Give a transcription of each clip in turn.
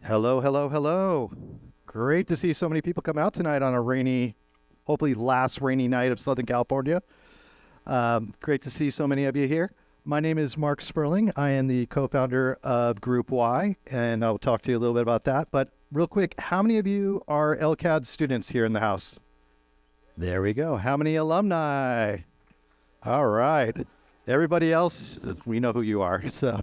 Hello, hello, hello. Great to see so many people come out tonight on a rainy, hopefully last rainy night of Southern California. Great to see so many of you here. My name is Mark Sperling. I am the co-founder of Group Y, and I'll talk to you a little bit about that. But real quick, how many of you are LCAD students here in the house? There we go. How many alumni? All right. Everybody else, we know who you are. So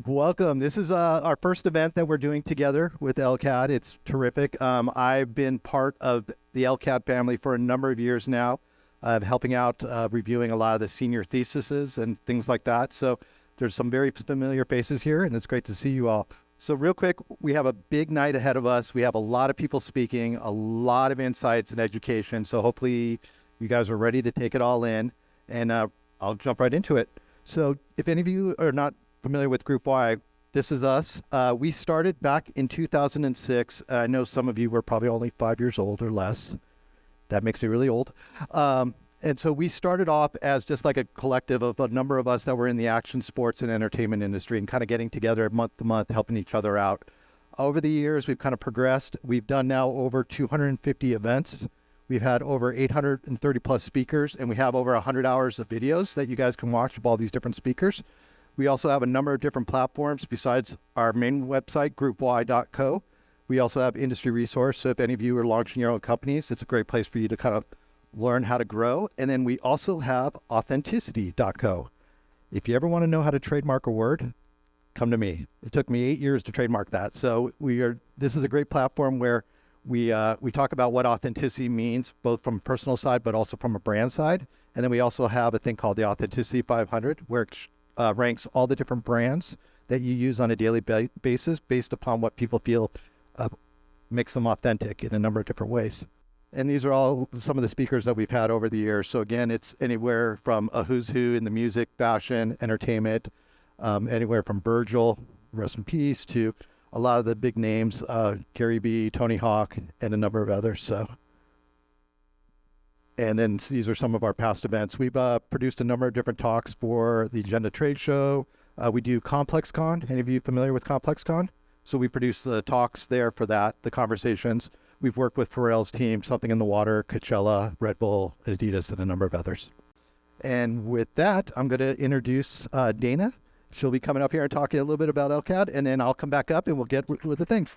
welcome. This is our first event that we're doing together with LCAD. It's terrific. I've been part of the LCAD family for a number of years now, helping out, reviewing a lot of the senior theses and things like that. So there's some very familiar faces here, and it's great to see you all. So real quick, we have a big night ahead of us. We have a lot of people speaking, a lot of insights and education. So hopefully you guys are ready to take it all in. And I'll jump right into it. So if any of you are not familiar with Group Y, this is us. We started back in 2006. I know some of you were probably only 5 years old or less. That makes me really old. And so we started off as just like a collective of a number of us that were in the action sports and entertainment industry and kind of getting together month to month, helping each other out. Over the years, we've kind of progressed. We've done now over 250 events. We've had over 830 plus speakers, and we have over 100 hours of videos that you guys can watch of all these different speakers. We also have a number of different platforms besides our main website, groupy.co. We also have industry resource. So if any of you are launching your own companies, it's a great place for you to kind of learn how to grow. And then we also have authenticity.co. If you ever want to know how to trademark a word, come to me. It took me 8 years to trademark that. So this is a great platform where we talk about what authenticity means, both from a personal side, but also from a brand side. And then we also have a thing called the Authenticity 500, where it ranks all the different brands that you use on a daily basis based upon what people feel makes them authentic in a number of different ways. And these are all some of the speakers that we've had over the years. So again, it's anywhere from a who's who in the music, fashion, entertainment, anywhere from Virgil, rest in peace, to a lot of the big names, Gary B, Tony Hawk, and a number of others. And then these are some of our past events. We've produced a number of different talks for the Agenda Trade Show. We do ComplexCon. Any of you familiar with ComplexCon? So we produce the talks there for that, the conversations. We've worked with Pharrell's team, Something in the Water, Coachella, Red Bull, Adidas, and a number of others. And with that, I'm going to introduce Dana. She'll be coming up here and talking a little bit about LCAD, and then I'll come back up and we'll get with the things.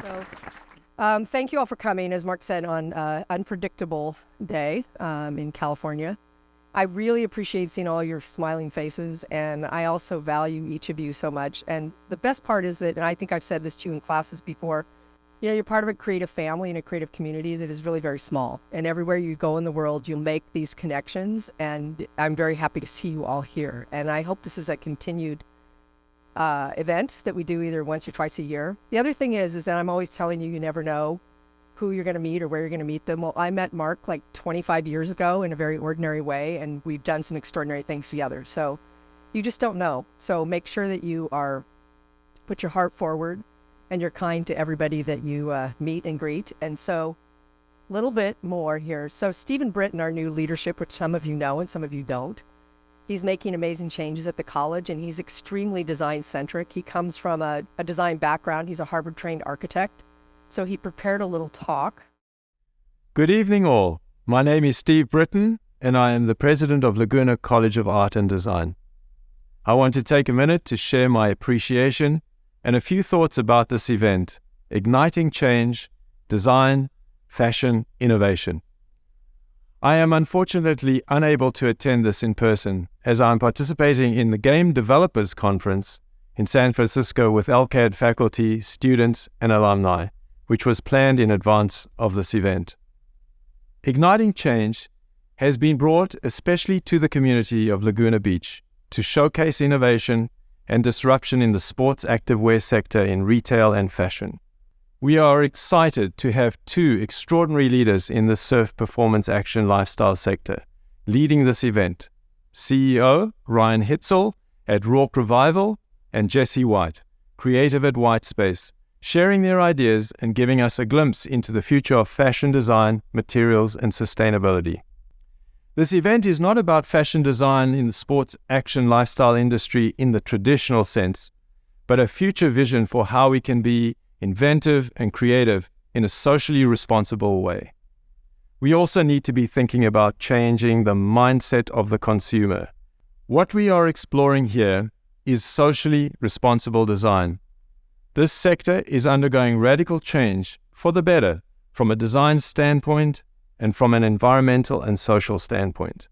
So, thank you all for coming, as Mark said, on unpredictable day in California. I really appreciate seeing all your smiling faces, and I also value each of you so much. And the best part is that, and I think I've said this to you in classes before, you're part of a creative family and a creative community that is really very small. And everywhere you go in the world, you'll make these connections. And I'm very happy to see you all here. And I hope this is a continued event that we do either once or twice a year. The other thing is that I'm always telling you, you never know who you're going to meet or where you're going to meet them. Well, I met Mark like 25 years ago in a very ordinary way, and we've done some extraordinary things together. So you just don't know. So make sure that you put your heart forward, and you're kind to everybody that you meet and greet. And so a little bit more here. So Stephen Brittan, our new leadership, which some of you know and some of you don't, he's making amazing changes at the college, and he's extremely design-centric. He comes from a design background. He's a Harvard-trained architect. So he prepared a little talk. Good evening, all. My name is Steve Brittan, and I am the president of Laguna College of Art and Design. I want to take a minute to share my appreciation and a few thoughts about this event, Igniting Change, Design, Fashion, Innovation. I am unfortunately unable to attend this in person, as I am participating in the Game Developers Conference in San Francisco with LCAD faculty, students, and alumni, which was planned in advance of this event. Igniting Change has been brought especially to the community of Laguna Beach to showcase innovation and disruption in the sports activewear sector in retail and fashion. We are excited to have two extraordinary leaders in the surf performance action lifestyle sector leading this event: CEO Ryan Hitzel at Roark Revival and Jesse White, creative at Whitespace, sharing their ideas and giving us a glimpse into the future of fashion design, materials, and sustainability. This event is not about fashion design in the sports action lifestyle industry in the traditional sense, but a future vision for how we can be inventive and creative in a socially responsible way. We also need to be thinking about changing the mindset of the consumer. What we are exploring here is socially responsible design. This sector is undergoing radical change for the better from a design standpoint and from an environmental and social standpoint.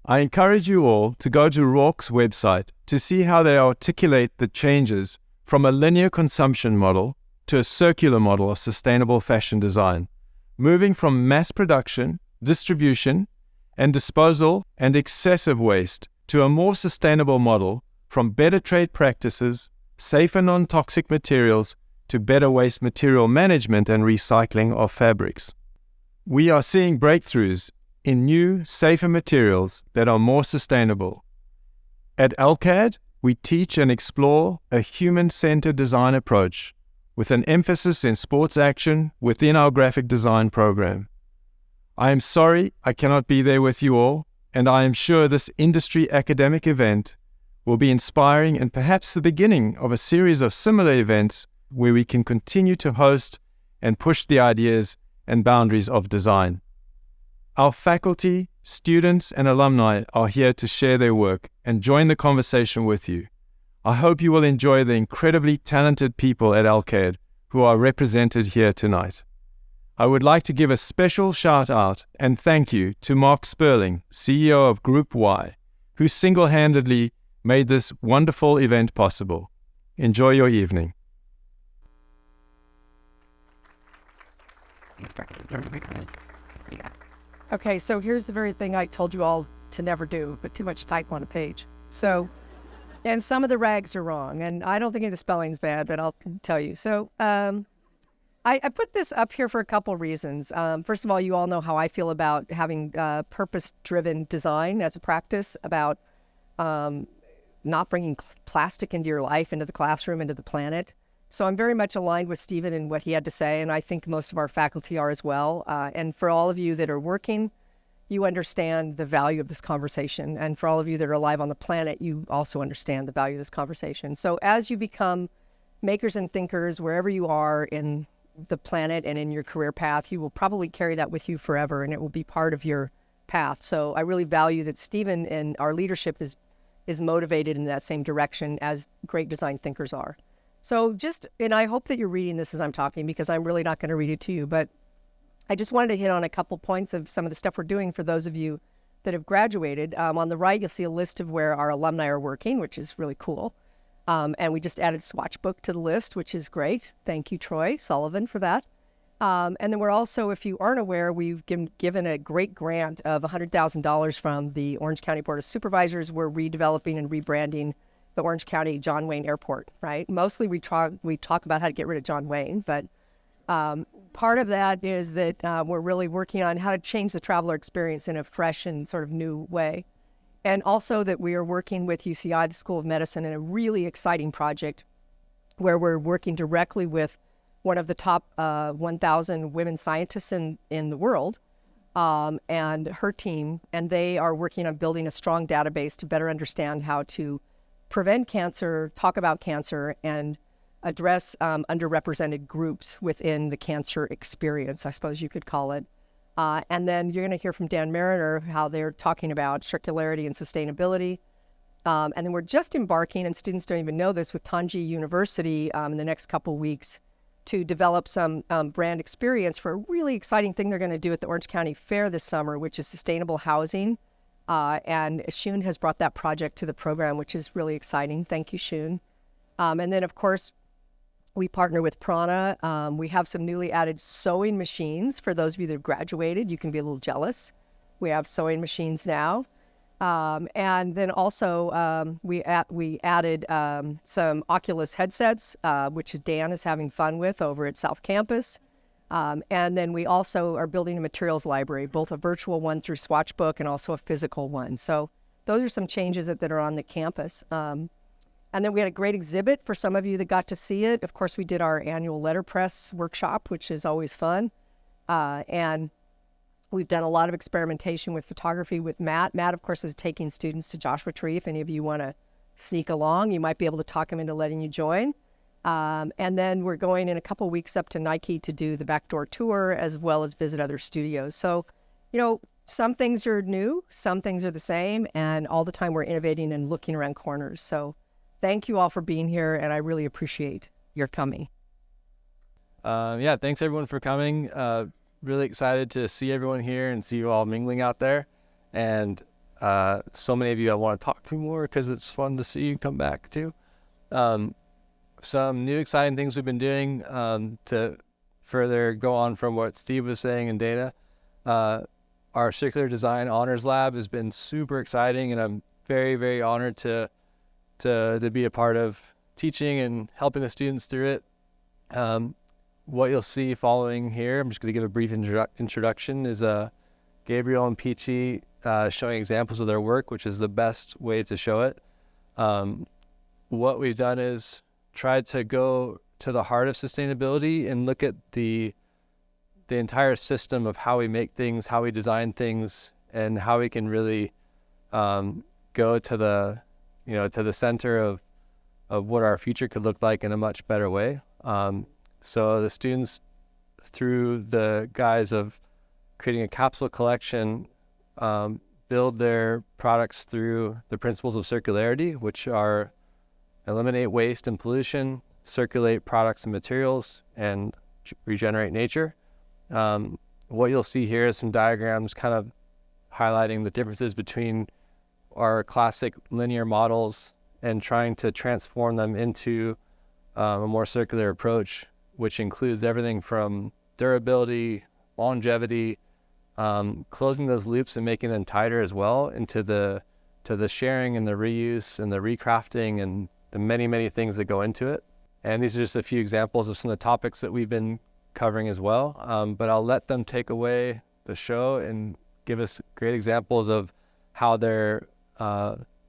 I encourage you all to go to Roark's website to see how they articulate the changes from a linear consumption model to a circular model of sustainable fashion design, moving from mass production, distribution, and disposal and excessive waste to a more sustainable model from better trade practices, safer non-toxic materials, to better waste material management and recycling of fabrics. We are seeing breakthroughs in new, safer materials that are more sustainable. At LCAD, we teach and explore a human-centered design approach with an emphasis in sports action within our graphic design program. I am sorry I cannot be there with you all, and I am sure this industry academic event will be inspiring and perhaps the beginning of a series of similar events where we can continue to host and push the ideas and boundaries of design. Our faculty, students, and alumni are here to share their work and join the conversation with you. I hope you will enjoy the incredibly talented people at LCAD who are represented here tonight. I would like to give a special shout out and thank you to Mark Sperling, CEO of Group Y, who single-handedly made this wonderful event possible. Enjoy your evening. Okay, so here's the very thing I told you all to never do, but too much type on a page. So, and some of the rags are wrong, and I don't think any of the spelling's bad, but I'll tell you. So, I put this up here for a couple reasons. First of all, you all know how I feel about having purpose-driven design as a practice, about not bringing plastic into your life, into the classroom, into the planet. So I'm very much aligned with Stephen and what he had to say, and I think most of our faculty are as well. And for all of you that are working, you understand the value of this conversation. And for all of you that are alive on the planet, you also understand the value of this conversation. So as you become makers and thinkers, wherever you are in the planet and in your career path, you will probably carry that with you forever, and it will be part of your path. So I really value that Stephen and our leadership is motivated in that same direction as great design thinkers are. So and I hope that you're reading this as I'm talking, because I'm really not going to read it to you, but I just wanted to hit on a couple points of some of the stuff we're doing for those of you that have graduated. On the right, you'll see a list of where our alumni are working, which is really cool. And we just added Swatchbook to the list, which is great. Thank you, Troy Sullivan, for that. And then we're also, if you aren't aware, we've given a great grant of $100,000 from the Orange County Board of Supervisors. We're redeveloping and rebranding the Orange County John Wayne Airport, right? Mostly we talk about how to get rid of John Wayne, but part of that is that we're really working on how to change the traveler experience in a fresh and sort of new way. And also that we are working with UCI, the School of Medicine, in a really exciting project where we're working directly with one of the top 1,000 women scientists in the world and her team. And they are working on building a strong database to better understand how to prevent cancer, talk about cancer, and address underrepresented groups within the cancer experience, I suppose you could call it. And then you're going to hear from Dan Marriner how they're talking about circularity and sustainability. And then we're just embarking, and students don't even know this, with Tanji University in the next couple weeks to develop some brand experience for a really exciting thing they're going to do at the Orange County Fair this summer, which is sustainable housing. And Shun has brought that project to the program, which is really exciting. Thank you, Shun. And then, of course, we partner with Prana. We have some newly added sewing machines. For those of you that have graduated, you can be a little jealous. We have sewing machines now. And then also we added some Oculus headsets, which Dan is having fun with over at South Campus. And then we also are building a materials library, both a virtual one through Swatchbook and also a physical one. So those are some changes that are on the campus. And then we had a great exhibit for some of you that got to see it. Of course, we did our annual letterpress workshop, which is always fun. And we've done a lot of experimentation with photography with Matt. Matt, of course, is taking students to Joshua Tree, if any of you want to sneak along. You might be able to talk them into letting you join. And then we're going in a couple weeks up to Nike to do the backdoor tour as well as visit other studios. So, some things are new, some things are the same, and all the time we're innovating and looking around corners. So thank you all for being here, and I really appreciate your coming. Thanks everyone for coming. Really excited to see everyone here and see you all mingling out there. And so many of you I want to talk to more because it's fun to see you come back too. Some new exciting things we've been doing to further go on from what Steve was saying and Dana. Our Circular Design Honors Lab has been super exciting, and I'm very, very honored to be a part of teaching and helping the students through it. What you'll see following here, I'm just going to give a brief introduction, is Gabriel and Peachie showing examples of their work, which is the best way to show it. What we've done is tried to go to the heart of sustainability and look at the entire system of how we make things, how we design things, and how we can really go to the center of what our future could look like in a much better way. So the students, through the guise of creating a capsule collection, build their products through the principles of circularity, which are eliminate waste and pollution, circulate products and materials, and regenerate nature. What you'll see here is some diagrams kind of highlighting the differences between our classic linear models and trying to transform them into a more circular approach, which includes everything from durability, longevity, closing those loops and making them tighter as well, into the sharing and the reuse and the recrafting and the many, many things that go into it. And these are just a few examples of some of the topics that we've been covering as well. But I'll let them take away the show and give us great examples of how they're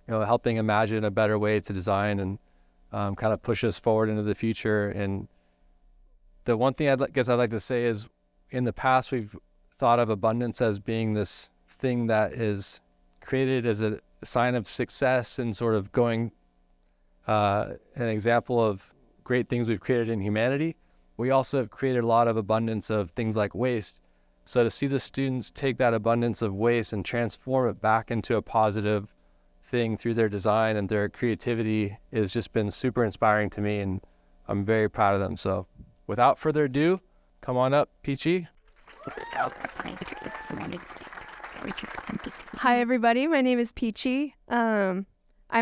helping imagine a better way to design and kind of push us forward into the future. And the one thing I'd like to say is, in the past, we've thought of abundance as being this thing that is created as a sign of success and sort of going an example of great things we've created in humanity. We also have created a lot of abundance of things like waste. So to see the students take that abundance of waste and transform it back into a positive thing through their design and their creativity has just been super inspiring to me, and I'm very proud of them. So without further ado, come on up, Peachie. Hi everybody, my name is Peachie. I'm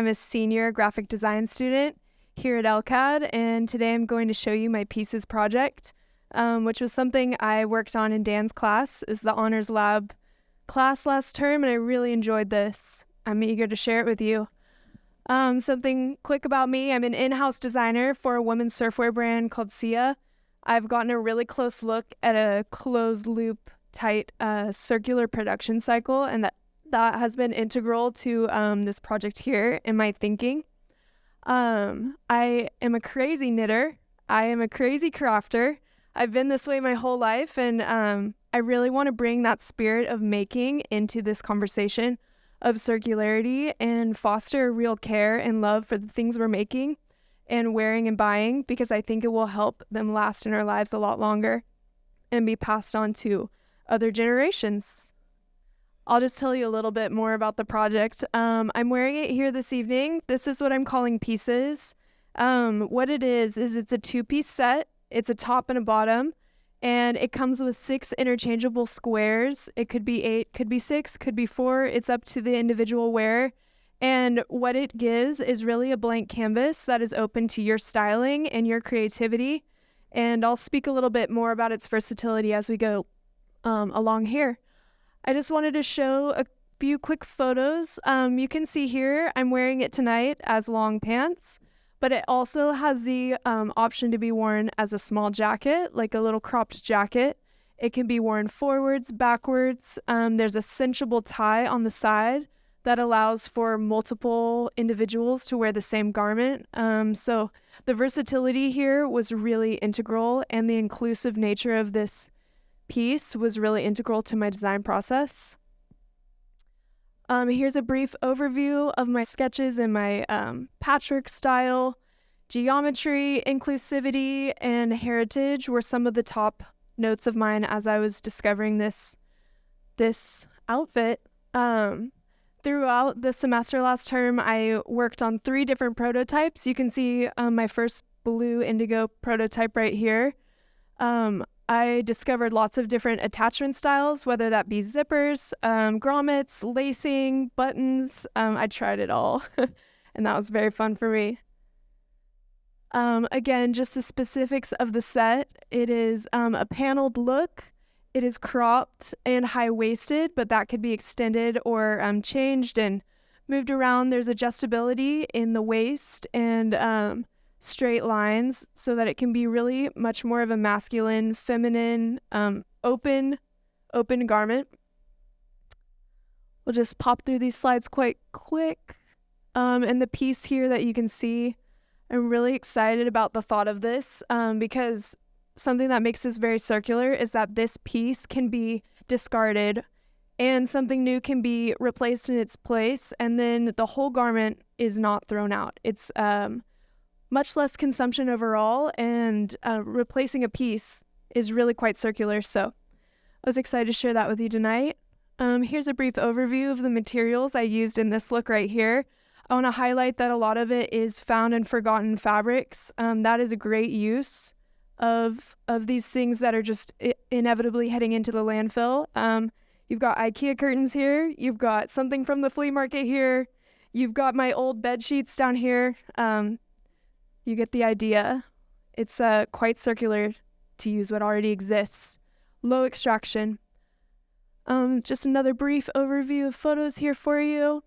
a senior graphic design student here at LCAD, and today I'm going to show you my Pieces project, which was something I worked on in Dan's class. Is the Honors Lab class last term, and I really enjoyed this. I'm eager to share it with you. Something quick about me: I'm an in-house designer for a women's surfwear brand called Sia. I've gotten a really close look at a closed loop, tight, circular production cycle, and that has been integral to this project here in my thinking. I am a crazy knitter. I am a crazy crafter. I've been this way my whole life, and I really want to bring that spirit of making into this conversation of circularity and foster real care and love for the things we're making and wearing and buying, because I think it will help them last in our lives a lot longer and be passed on to other generations. I'll just tell you a little bit more about the project. I'm wearing it here this evening. This is what I'm calling Pieces. What it is it's a 2-piece set. It's a top and a bottom, and it comes with 6 interchangeable squares. It could be 8, could be 6, could be 4. It's up to the individual wearer. And what it gives is really a blank canvas that is open to your styling and your creativity. And I'll speak a little bit more about its versatility as we go along here. I just wanted to show a few quick photos. You can see here I'm wearing it tonight as long pants, but it also has the option to be worn as a small jacket, like a little cropped jacket. It can be worn forwards, backwards. There's a cinchable tie on the side that allows for multiple individuals to wear the same garment. So the versatility here was really integral, and the inclusive nature of this piece was really integral to my design process. Here's a brief overview of my sketches and my patchwork style. Geometry, inclusivity, and heritage were some of the top notes of mine as I was discovering this outfit. Throughout the semester last term, I worked on 3 different prototypes. You can see my first blue indigo prototype right here. I discovered lots of different attachment styles, whether that be zippers, grommets, lacing, buttons. I tried it all, and that was very fun for me. Again, just the specifics of the set. It is a paneled look. It is cropped and high-waisted, but that could be extended or changed and moved around. There's adjustability in the waist and straight lines so that it can be really much more of a masculine, feminine, open garment. We'll just pop through these slides quite quick. And the piece here that you can see, I'm really excited about the thought of this because something that makes this very circular is that this piece can be discarded and something new can be replaced in its place, and then the whole garment is not thrown out. It's much less consumption overall, and replacing a piece is really quite circular. So I was excited to share that with you tonight. Here's a brief overview of the materials I used in this look right here. I want to highlight that a lot of it is found and forgotten fabrics. That is a great use of these things that are just inevitably heading into the landfill. You've got IKEA curtains here. You've got something from the flea market here. You've got my old bed sheets down here. You get the idea. It's quite circular to use what already exists. Low extraction. Just another brief overview of photos here for you.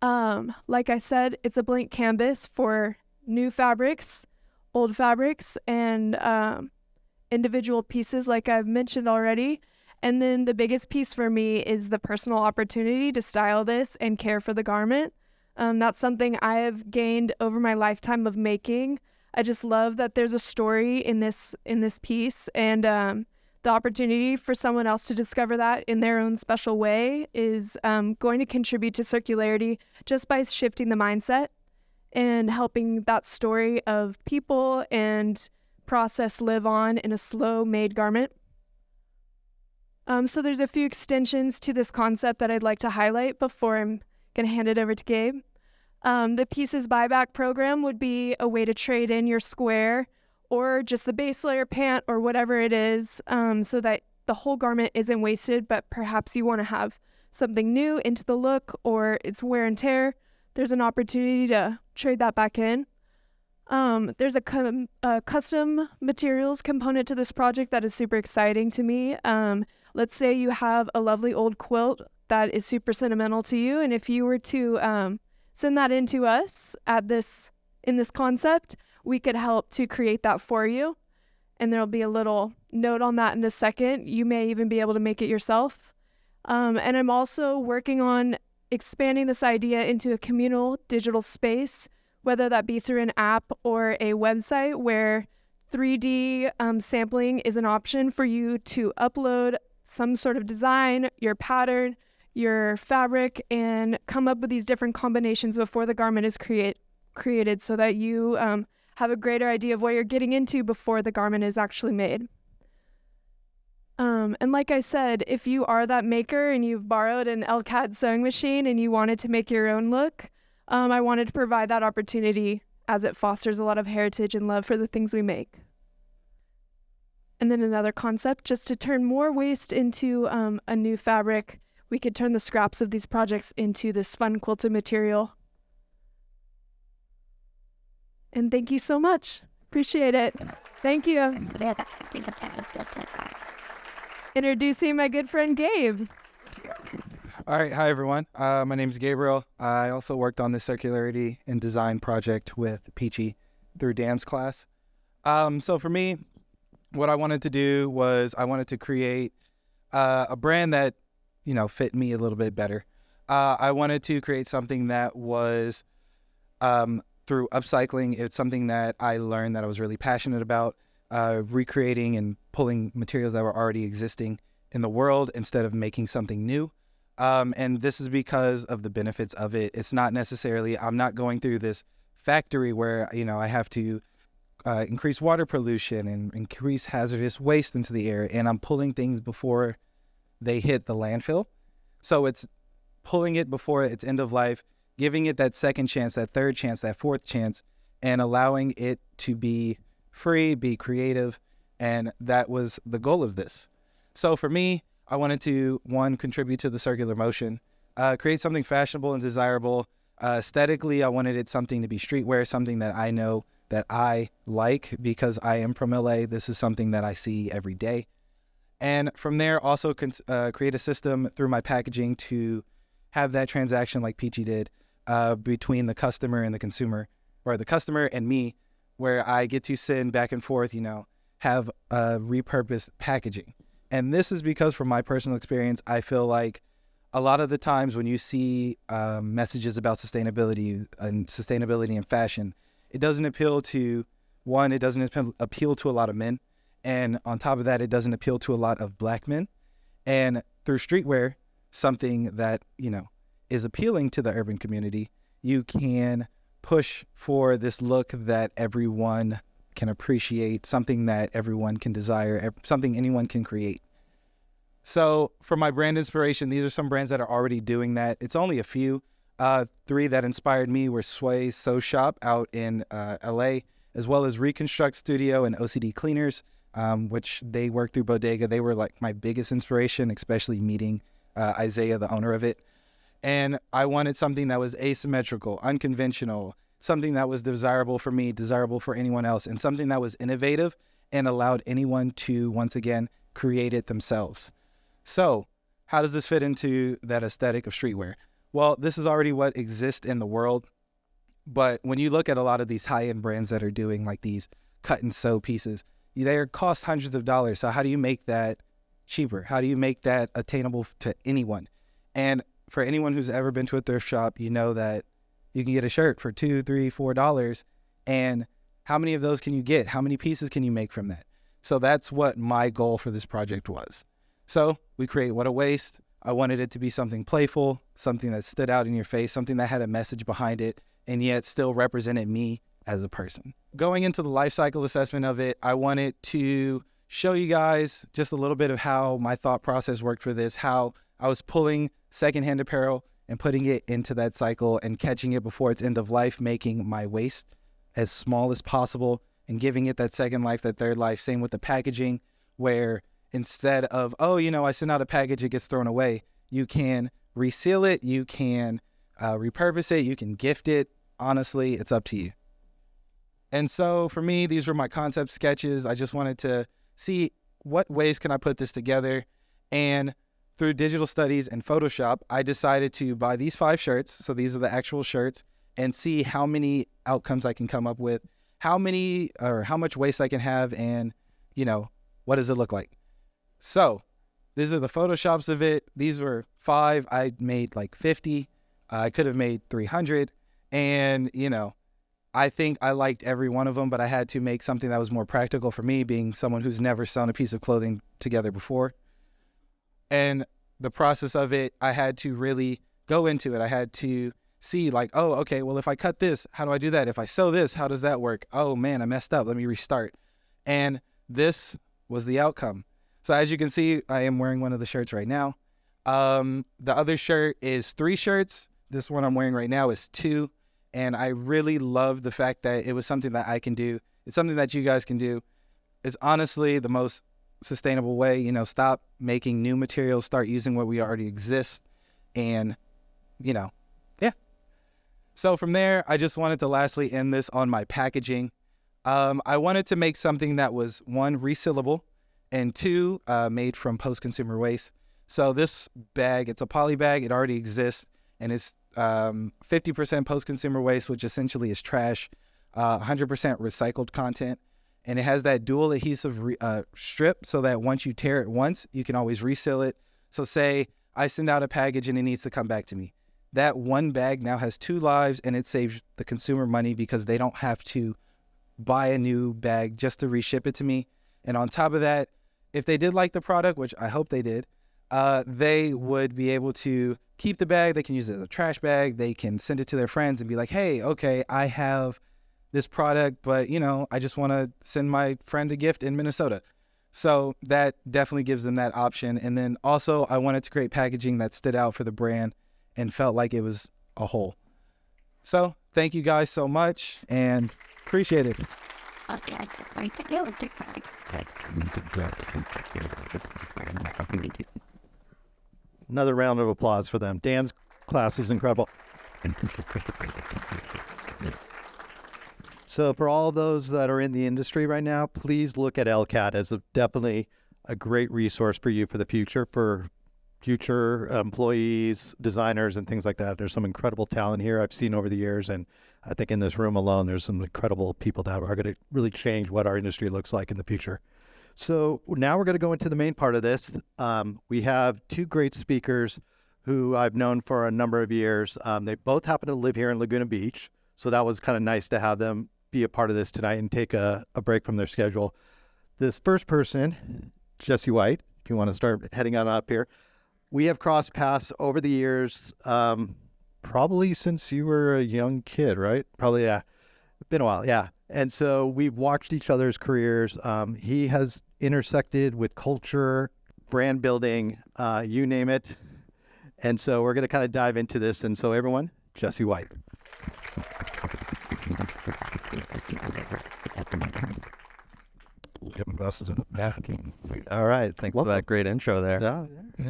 Like I said, it's a blank canvas for new fabrics, old fabrics, and individual pieces like I've mentioned already. And then the biggest piece for me is the personal opportunity to style this and care for the garment. That's something I have gained over my lifetime of making. I just love that there's a story in this piece, and the opportunity for someone else to discover that in their own special way is going to contribute to circularity just by shifting the mindset and helping that story of people and process live on in a slow-made garment. So there's a few extensions to this concept that I'd like to highlight before I'm going to hand it over to Gabe. The Pieces Buyback program would be a way to trade in your square or just the base layer pant or whatever it is, so that the whole garment isn't wasted, but perhaps you want to have something new into the look or it's wear and tear. There's an opportunity to trade that back in. There's a custom materials component to this project that is super exciting to me. Let's say you have a lovely old quilt that is super sentimental to you, and if you were to send that in to us in this concept, we could help to create that for you. And there'll be a little note on that in a second. You may even be able to make it yourself. And I'm also working on expanding this idea into a communal digital space, whether that be through an app or a website where 3D sampling is an option for you to upload some sort of design, your pattern, your fabric, and come up with these different combinations before the garment is created so that you have a greater idea of what you're getting into before the garment is actually made. And like I said, if you are that maker and you've borrowed an LCAD sewing machine and you wanted to make your own look, I wanted to provide that opportunity as it fosters a lot of heritage and love for the things we make. And then another concept, just to turn more waste into a new fabric, we could turn the scraps of these projects into this fun quilted material. And thank you so much. Appreciate it. Thank you. Introducing my good friend Gabe. All right, hi everyone. My name is Gabriel. I also worked on the circularity and design project with Peachie through Dan's class. So for me, what I wanted to do was I wanted to create a brand that, fit me a little bit better. I wanted to create something that was through upcycling. It's something that I learned that I was really passionate about, recreating and pulling materials that were already existing in the world instead of making something new. And this is because of the benefits of it. It's not necessarily, I'm not going through this factory where, I have to increase water pollution and increase hazardous waste into the air. And I'm pulling things before they hit the landfill. So it's pulling it before its end of life, giving it that second chance, that third chance, that fourth chance, and allowing it to be free, be creative. And that was the goal of this. So for me, I wanted to, one, contribute to the circular motion, create something fashionable and desirable. Aesthetically, I wanted it something to be streetwear, something that I know that I like because I am from LA. This is something that I see every day. And from there, also create a system through my packaging to have that transaction like Peachie did between the customer and the consumer, or the customer and me, where I get to send back and forth, have repurposed packaging. And this is because from my personal experience, I feel like a lot of the times when you see messages about sustainability and fashion, it doesn't appeal to, one, it doesn't appeal to a lot of men. And on top of that, it doesn't appeal to a lot of Black men. And through streetwear, something that, is appealing to the urban community, you can push for this look that everyone can appreciate, something that everyone can desire, something anyone can create. So for my brand inspiration, these are some brands that are already doing that. It's only a few. 3 that inspired me were Sway Sew Shop out in LA, as well as Reconstruct Studio and OCD Cleaners, which they work through Bodega. They were like my biggest inspiration, especially meeting Isaiah, the owner of it. And I wanted something that was asymmetrical, unconventional, something that was desirable for me, desirable for anyone else, and something that was innovative and allowed anyone to, once again, create it themselves. So how does this fit into that aesthetic of streetwear? Well, this is already what exists in the world. But when you look at a lot of these high-end brands that are doing like these cut and sew pieces, they cost hundreds of dollars. So how do you make that cheaper? How do you make that attainable to anyone? And for anyone who's ever been to a thrift shop, you know that you can get a shirt for $2, $3, $4. And how many of those can you get? How many pieces can you make from that? So that's what my goal for this project was. So we create What a Waste. I wanted it to be something playful, something that stood out in your face, something that had a message behind it, and yet still represented me as a person. Going into the life cycle assessment of it, I wanted to show you guys just a little bit of how my thought process worked for this, how I was pulling secondhand apparel and putting it into that cycle and catching it before its end of life, making my waste as small as possible and giving it that second life, that third life. Same with the packaging, where instead of, I send out a package, it gets thrown away, you can reseal it, you can repurpose it, you can gift it. Honestly, it's up to you. And so for me, these were my concept sketches. I just wanted to see what ways can I put this together. And through digital studies and Photoshop, I decided to buy these 5 shirts. So these are the actual shirts, and see how many outcomes I can come up with, how much waste I can have, and, what does it look like? So these are the Photoshops of it. These were 5. I made like 50. I could have made 300. And, I think I liked every one of them, but I had to make something that was more practical for me, being someone who's never sewn a piece of clothing together before. And the process of it, I had to really go into it. I had to see like, oh, okay, well, if I cut this, how do I do that? If I sew this, how does that work? Oh man, I messed up. Let me restart. And this was the outcome. So as you can see, I am wearing one of the shirts right now. The other shirt is 3 shirts. This one I'm wearing right now is 2. And I really love the fact that it was something that I can do. It's something that you guys can do. It's honestly the most sustainable way, stop making new materials, start using what we already exist. And, yeah. So from there, I just wanted to lastly end this on my packaging. I wanted to make something that was, 1, resealable, and 2, made from post-consumer waste. So this bag, it's a poly bag. It already exists, and it's 50% post-consumer waste, which essentially is trash, 100% recycled content. And it has that dual adhesive strip so that once you tear it once, you can always reseal it. So say I send out a package and it needs to come back to me. That one bag now has 2 lives, and it saves the consumer money because they don't have to buy a new bag just to reship it to me. And on top of that, if they did like the product, which I hope they did, they would be able to keep the bag. They can use it as a trash bag. They can send it to their friends and be like, hey, okay, I have this product, but, I just want to send my friend a gift in Minnesota. So that definitely gives them that option. And then also I wanted to create packaging that stood out for the brand and felt like it was a whole. So thank you guys so much and appreciate it. Another round of applause for them. Dan's class is incredible. So for all of those that are in the industry right now, please look at LCAD as definitely a great resource for you for the future, for future employees, designers, and things like that. There's some incredible talent here I've seen over the years, and I think in this room alone, there's some incredible people that are going to really change what our industry looks like in the future. So now we're going to go into the main part of this. We have two great speakers who I've known for a number of years. They both happen to live here in Laguna Beach, so that was kind of nice to have them be a part of this tonight and take a break from their schedule. This first person, Jesse White, if you want to start heading on up here. We have crossed paths over the years, probably since you were a young kid, right? Probably, yeah. Been a while, yeah. And so we've watched each other's careers. He has intersected with culture, brand building, you name it. And so we're going to kind of dive into this. And so everyone, Jesse White. All right. Thanks for that great intro there. Yeah,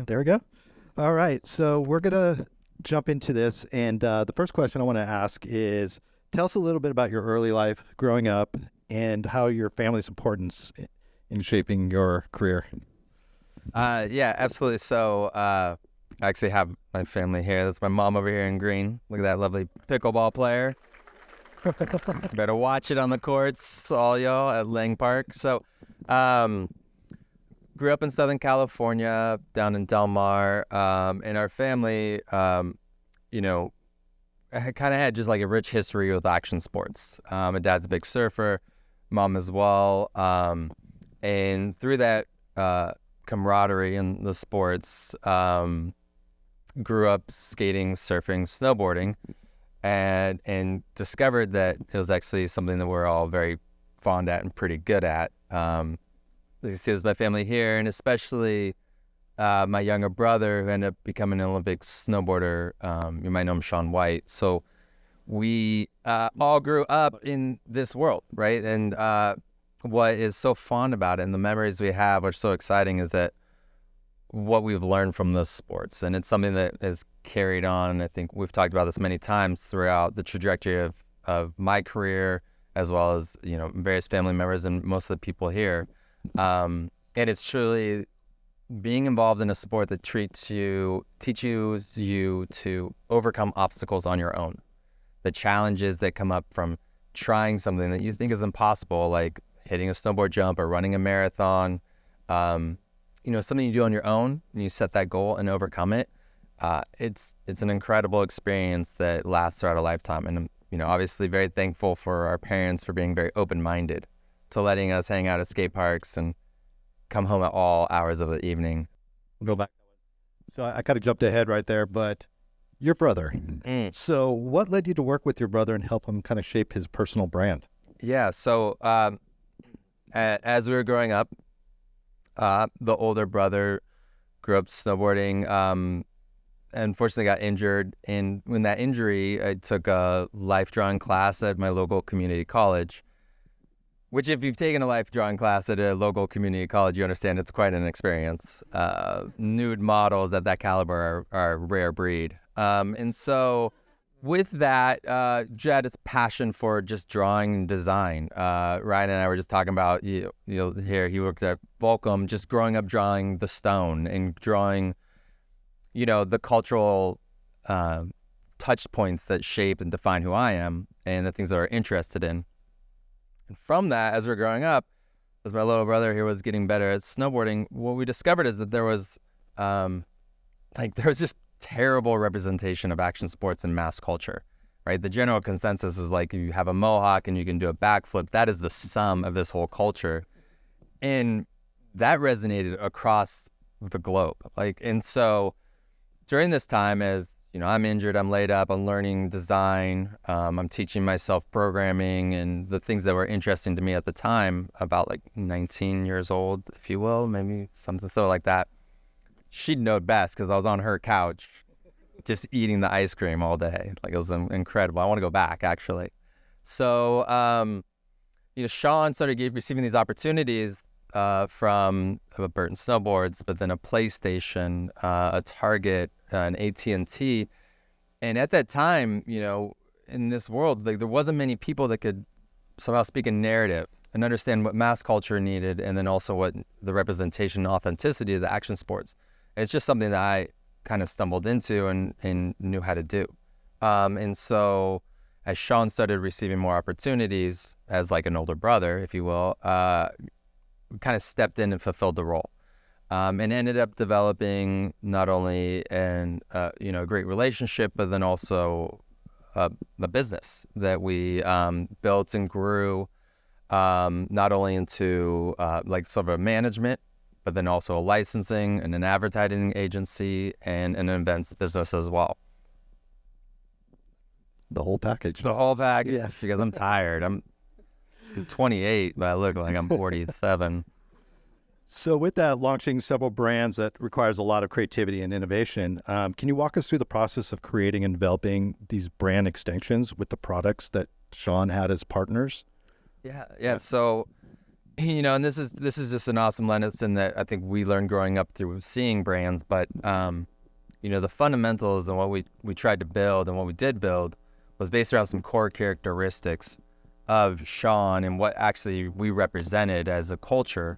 there we go. All right. So we're going to jump into this. And the first question I want to ask is, tell us a little bit about your early life growing up and how your family's importance in shaping your career. Yeah, absolutely. So I actually have my family here. That's my mom over here in green. Look at that lovely pickleball player. Better watch it on the courts, all y'all at Lang Park. So grew up in Southern California, down in Del Mar. And our family, you know, kind of had just like a rich history with action sports. My dad's a big surfer, mom as well. And through that camaraderie in the sports, grew up skating, surfing, snowboarding, and discovered that it was actually something that we're all very fond at and pretty good at. As you see, there's my family here, and especially my younger brother, who ended up becoming an Olympic snowboarder. You might know him, Shaun White. So we all grew up in this world, right? And what is so fun about it, and the memories we have are so exciting, is that what we've learned from those sports. And it's something that is carried on. And I think we've talked about this many times throughout the trajectory of my career, as well as, you know, various family members and most of the people here. And it's truly being involved in a sport that teaches you to overcome obstacles on your own. The challenges that come up from trying something that you think is impossible, like hitting a snowboard jump or running a marathon, you know, something you do on your own, and you set that goal and overcome it. It's an incredible experience that lasts throughout a lifetime. And I'm, you know, obviously very thankful for our parents for being very open-minded to letting us hang out at skate parks and come home at all hours of the evening. We'll go back. So I kind of jumped ahead right there, but your brother. So what led you to work with your brother and help him kind of shape his personal brand? Yeah, so as we were growing up, the older brother grew up snowboarding, unfortunately got injured. And when that injury, I took a life drawing class at my local community college, which if you've taken a life drawing class at a local community college, you understand it's quite an experience. Nude models at that caliber are a rare breed. And so with that, Jed has passion for just drawing and design. Ryan and I were just talking about, you know, here he worked at Volcom, just growing up drawing the stone and drawing, you know, the cultural touch points that shape and define who I am and the things that I'm interested in. And from that, as we're growing up, as my little brother here was getting better at snowboarding, what we discovered is that there was just terrible representation of action sports in mass culture, right? The general consensus is like, you have a mohawk and you can do a backflip. That is the sum of this whole culture. And that resonated across the globe. And so during this time, as you know, I'm injured, I'm laid up, I'm learning design, I'm teaching myself programming and the things that were interesting to me at the time, about 19 years old, if you will, maybe something like that. She'd know best because I was on her couch just eating the ice cream all day. It was incredible. I want to go back, actually. So, Sean started receiving these opportunities from Brittan Snowboards, but then a PlayStation, a Target, an AT&T. And at that time, in this world, there wasn't many people that could somehow speak a narrative and understand what mass culture needed, and then also what the representation and authenticity of the action sports. And it's just something that I kind of stumbled into and knew how to do. And so as Sean started receiving more opportunities as an older brother, if you will, kind of stepped in and fulfilled the role, and ended up developing not only a great relationship, but then also a business that we built and grew, not only into sort of a management, but then also a licensing and an advertising agency and an events business as well. The whole package. The whole package. Yeah. Because I'm tired. I'm 28, but I look like I'm 47. So with that, launching several brands, that requires a lot of creativity and innovation. Can you walk us through the process of creating and developing these brand extensions with the products that Sean had as partners? Yeah. So, and this is just an awesome lesson that I think we learned growing up through seeing brands. But, the fundamentals and what we tried to build and what we did build was based around some core characteristics of Sean and what actually we represented as a culture,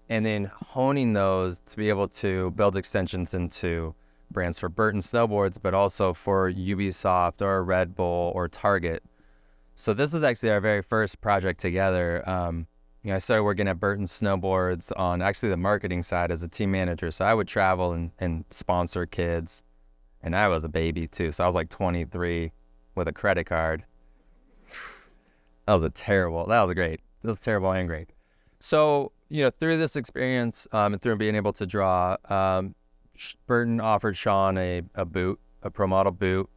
and then honing those to be able to build extensions into brands for Brittan Snowboards, but also for Ubisoft or Red Bull or Target. So this was actually our very first project together. I started working at Brittan Snowboards on actually the marketing side as a team manager. So I would travel and sponsor kids, and I was a baby too. So I was 23 with a credit card. That was terrible and great. So, through this experience and through being able to draw, Brittan offered Sean a boot, a pro model boot,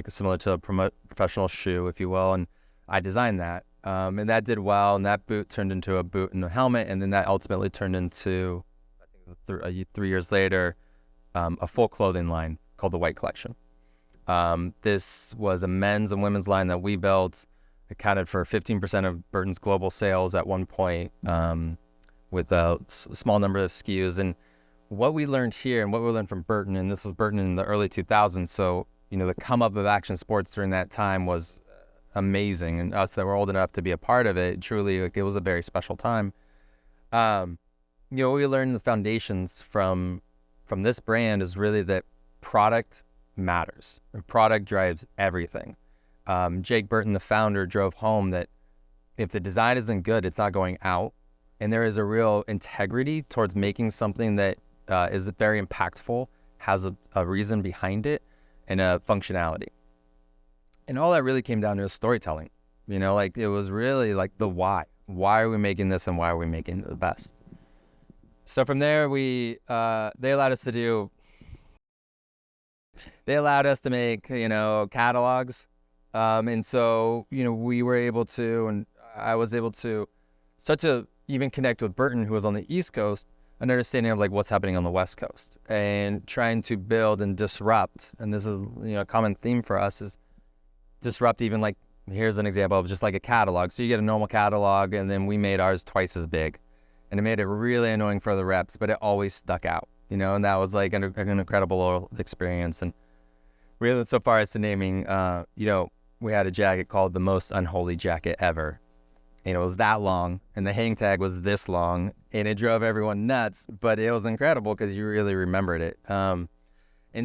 similar to a professional shoe, if you will. And I designed that. And that did well. And that boot turned into a boot and a helmet. And then that ultimately turned into, I think 3 years later, a full clothing line called the White Collection. This was a men's and women's line that we built. Accounted for 15% of Brittan's global sales at one point, with a small number of SKUs. And what we learned here and what we learned from Brittan, and this was Brittan in the early 2000s, so, the come up of action sports during that time was amazing. And us that were old enough to be a part of it, truly, it was a very special time. We learned the foundations from this brand is really that product matters. Product drives everything. Jake Brittan, the founder, drove home that if the design isn't good, it's not going out. And there is a real integrity towards making something that is very impactful, has a reason behind it, and a functionality. And all that really came down to storytelling. It was really the why. Why are we making this and why are we making it the best? So from there, they allowed us to make, catalogs. And so, we were able to, and I was able to start to even connect with Brittan, who was on the East Coast, an understanding of what's happening on the West Coast, and trying to build and disrupt. And this is, a common theme for us is disrupt. Even here's an example of just a catalog. So you get a normal catalog, and then we made ours twice as big, and it made it really annoying for the reps, but it always stuck out, and that was an incredible experience. And really, so far as to naming, we had a jacket called the most unholy jacket ever. And it was that long, and the hang tag was this long, and it drove everyone nuts, but it was incredible because you really remembered it. And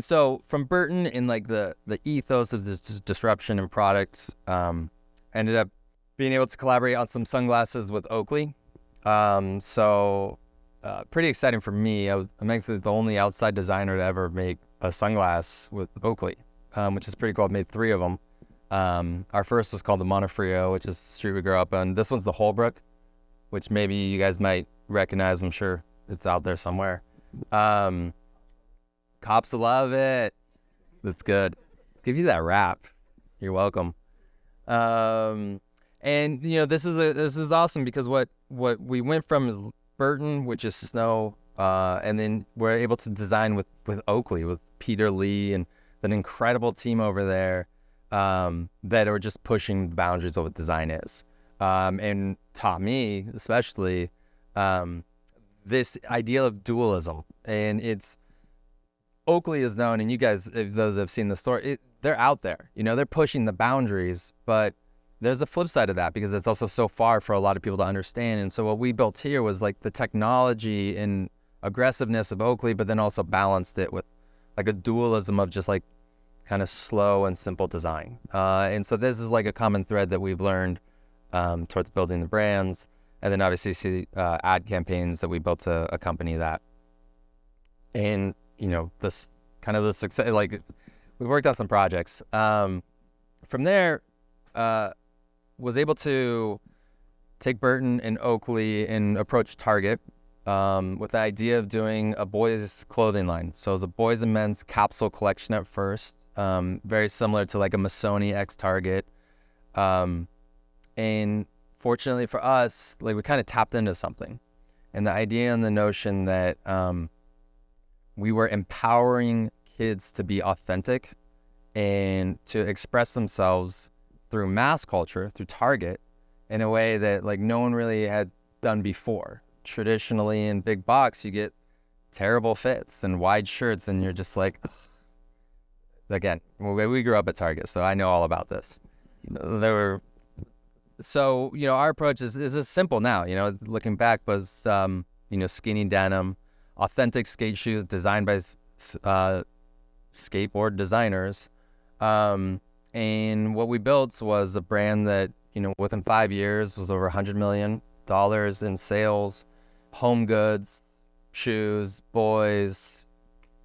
so from Brittan in the ethos of this disruption in products, ended up being able to collaborate on some sunglasses with Oakley. Pretty exciting for me. I'm actually the only outside designer to ever make a sunglass with Oakley, which is pretty cool. I've made 3 of them. Our first was called the Montefiore, which is the street we grew up on. This one's the Holbrook, which maybe you guys might recognize. I'm sure it's out there somewhere. Cops love it. That's good. Give you that rap. You're welcome. And this is awesome because what we went from is Brittan, which is snow, and then we're able to design with Oakley, with Peter Lee and an incredible team over there that are just pushing the boundaries of what design is, and taught me especially this idea of dualism. And it's Oakley is known, and you guys, if those have seen the story, they're out there. They're pushing the boundaries, but there's a flip side of that because it's also so far for a lot of people to understand. And so what we built here was like the technology and aggressiveness of Oakley, but then also balanced it with like a dualism of just like kind of slow and simple design. And so this is like a common thread that we've learned towards building the brands, and then obviously see ad campaigns that we built to accompany that. And this kind of the success, like we worked on some projects. From there, was able to take Brittan and Oakley and approach Target with the idea of doing a boys' clothing line. So it was a boys and men's capsule collection at first, very similar to like a Missoni X Target. And fortunately for us, like we kind of tapped into something. And the idea and the notion that we were empowering kids to be authentic and to express themselves through mass culture, through Target, in a way that like no one really had done before. Traditionally in big box, you get terrible fits and wide shirts, and you're just like, ugh. Again, we grew up at Target, so I know all about this. So our approach is simple now. Looking back, was skinny denim, authentic skate shoes designed by skateboard designers. And what we built was a brand that, within 5 years was over $100 million in sales, home goods, shoes, boys.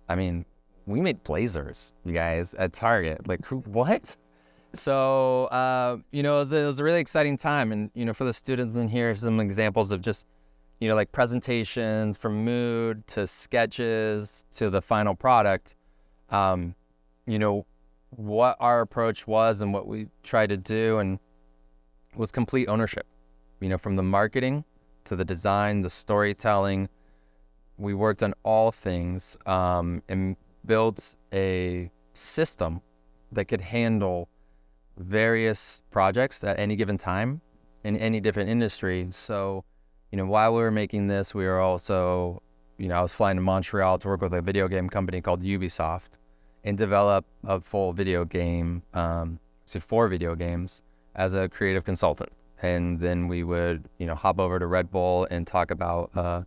I mean, we made blazers, you guys, at Target. Like, what? So, it was a really exciting time. And, for the students in here, some examples of just, like presentations from mood to sketches to the final product. What our approach was and what we tried to do and was complete ownership, from the marketing to the design, the storytelling. We worked on all things and built a system that could handle various projects at any given time in any different industry. So, while we were making this, we were also, I was flying to Montreal to work with a video game company called Ubisoft and develop a full video game, 4 video games as a creative consultant. And then we would, hop over to Red Bull and talk about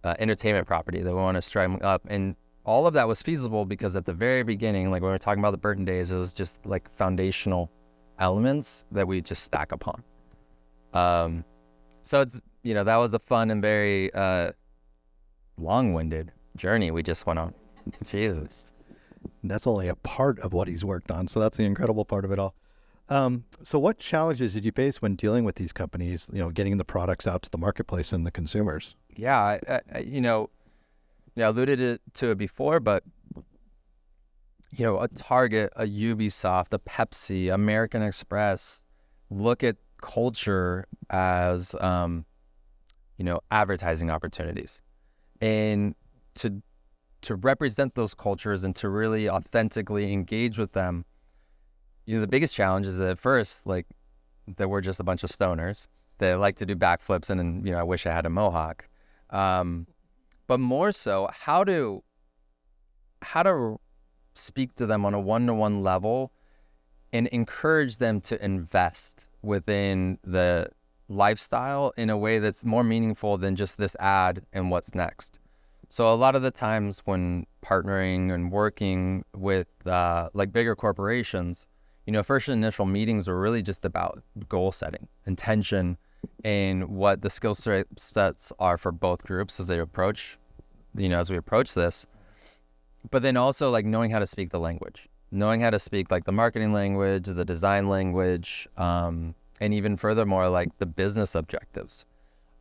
entertainment property that we want to strike up. And all of that was feasible because at the very beginning, like when we were talking about the Brittan days, it was just like foundational elements that we just stack upon. So it's, that was a fun and very long-winded journey we just went on. Jesus. That's only a part of what he's worked on, so that's the incredible part of it all. So what challenges did you face when dealing with these companies, getting the products out to the marketplace and the consumers? Yeah, I alluded to it before, but, a Target, a Ubisoft, a Pepsi, American Express, look at culture as, advertising opportunities. And to represent those cultures and to really authentically engage with them, the biggest challenge is at first, like, that we're just a bunch of stoners that like to do backflips and I wish I had a mohawk. But more so, how to speak to them on a one-to-one level and encourage them to invest within the lifestyle in a way that's more meaningful than just this ad and what's next. So a lot of the times when partnering and working with like bigger corporations, first initial meetings are really just about goal setting, intention, and what the skill sets are for both groups as they approach, as we approach this. But then also like knowing how to speak the language, knowing how to speak like the marketing language, the design language, and even furthermore, like the business objectives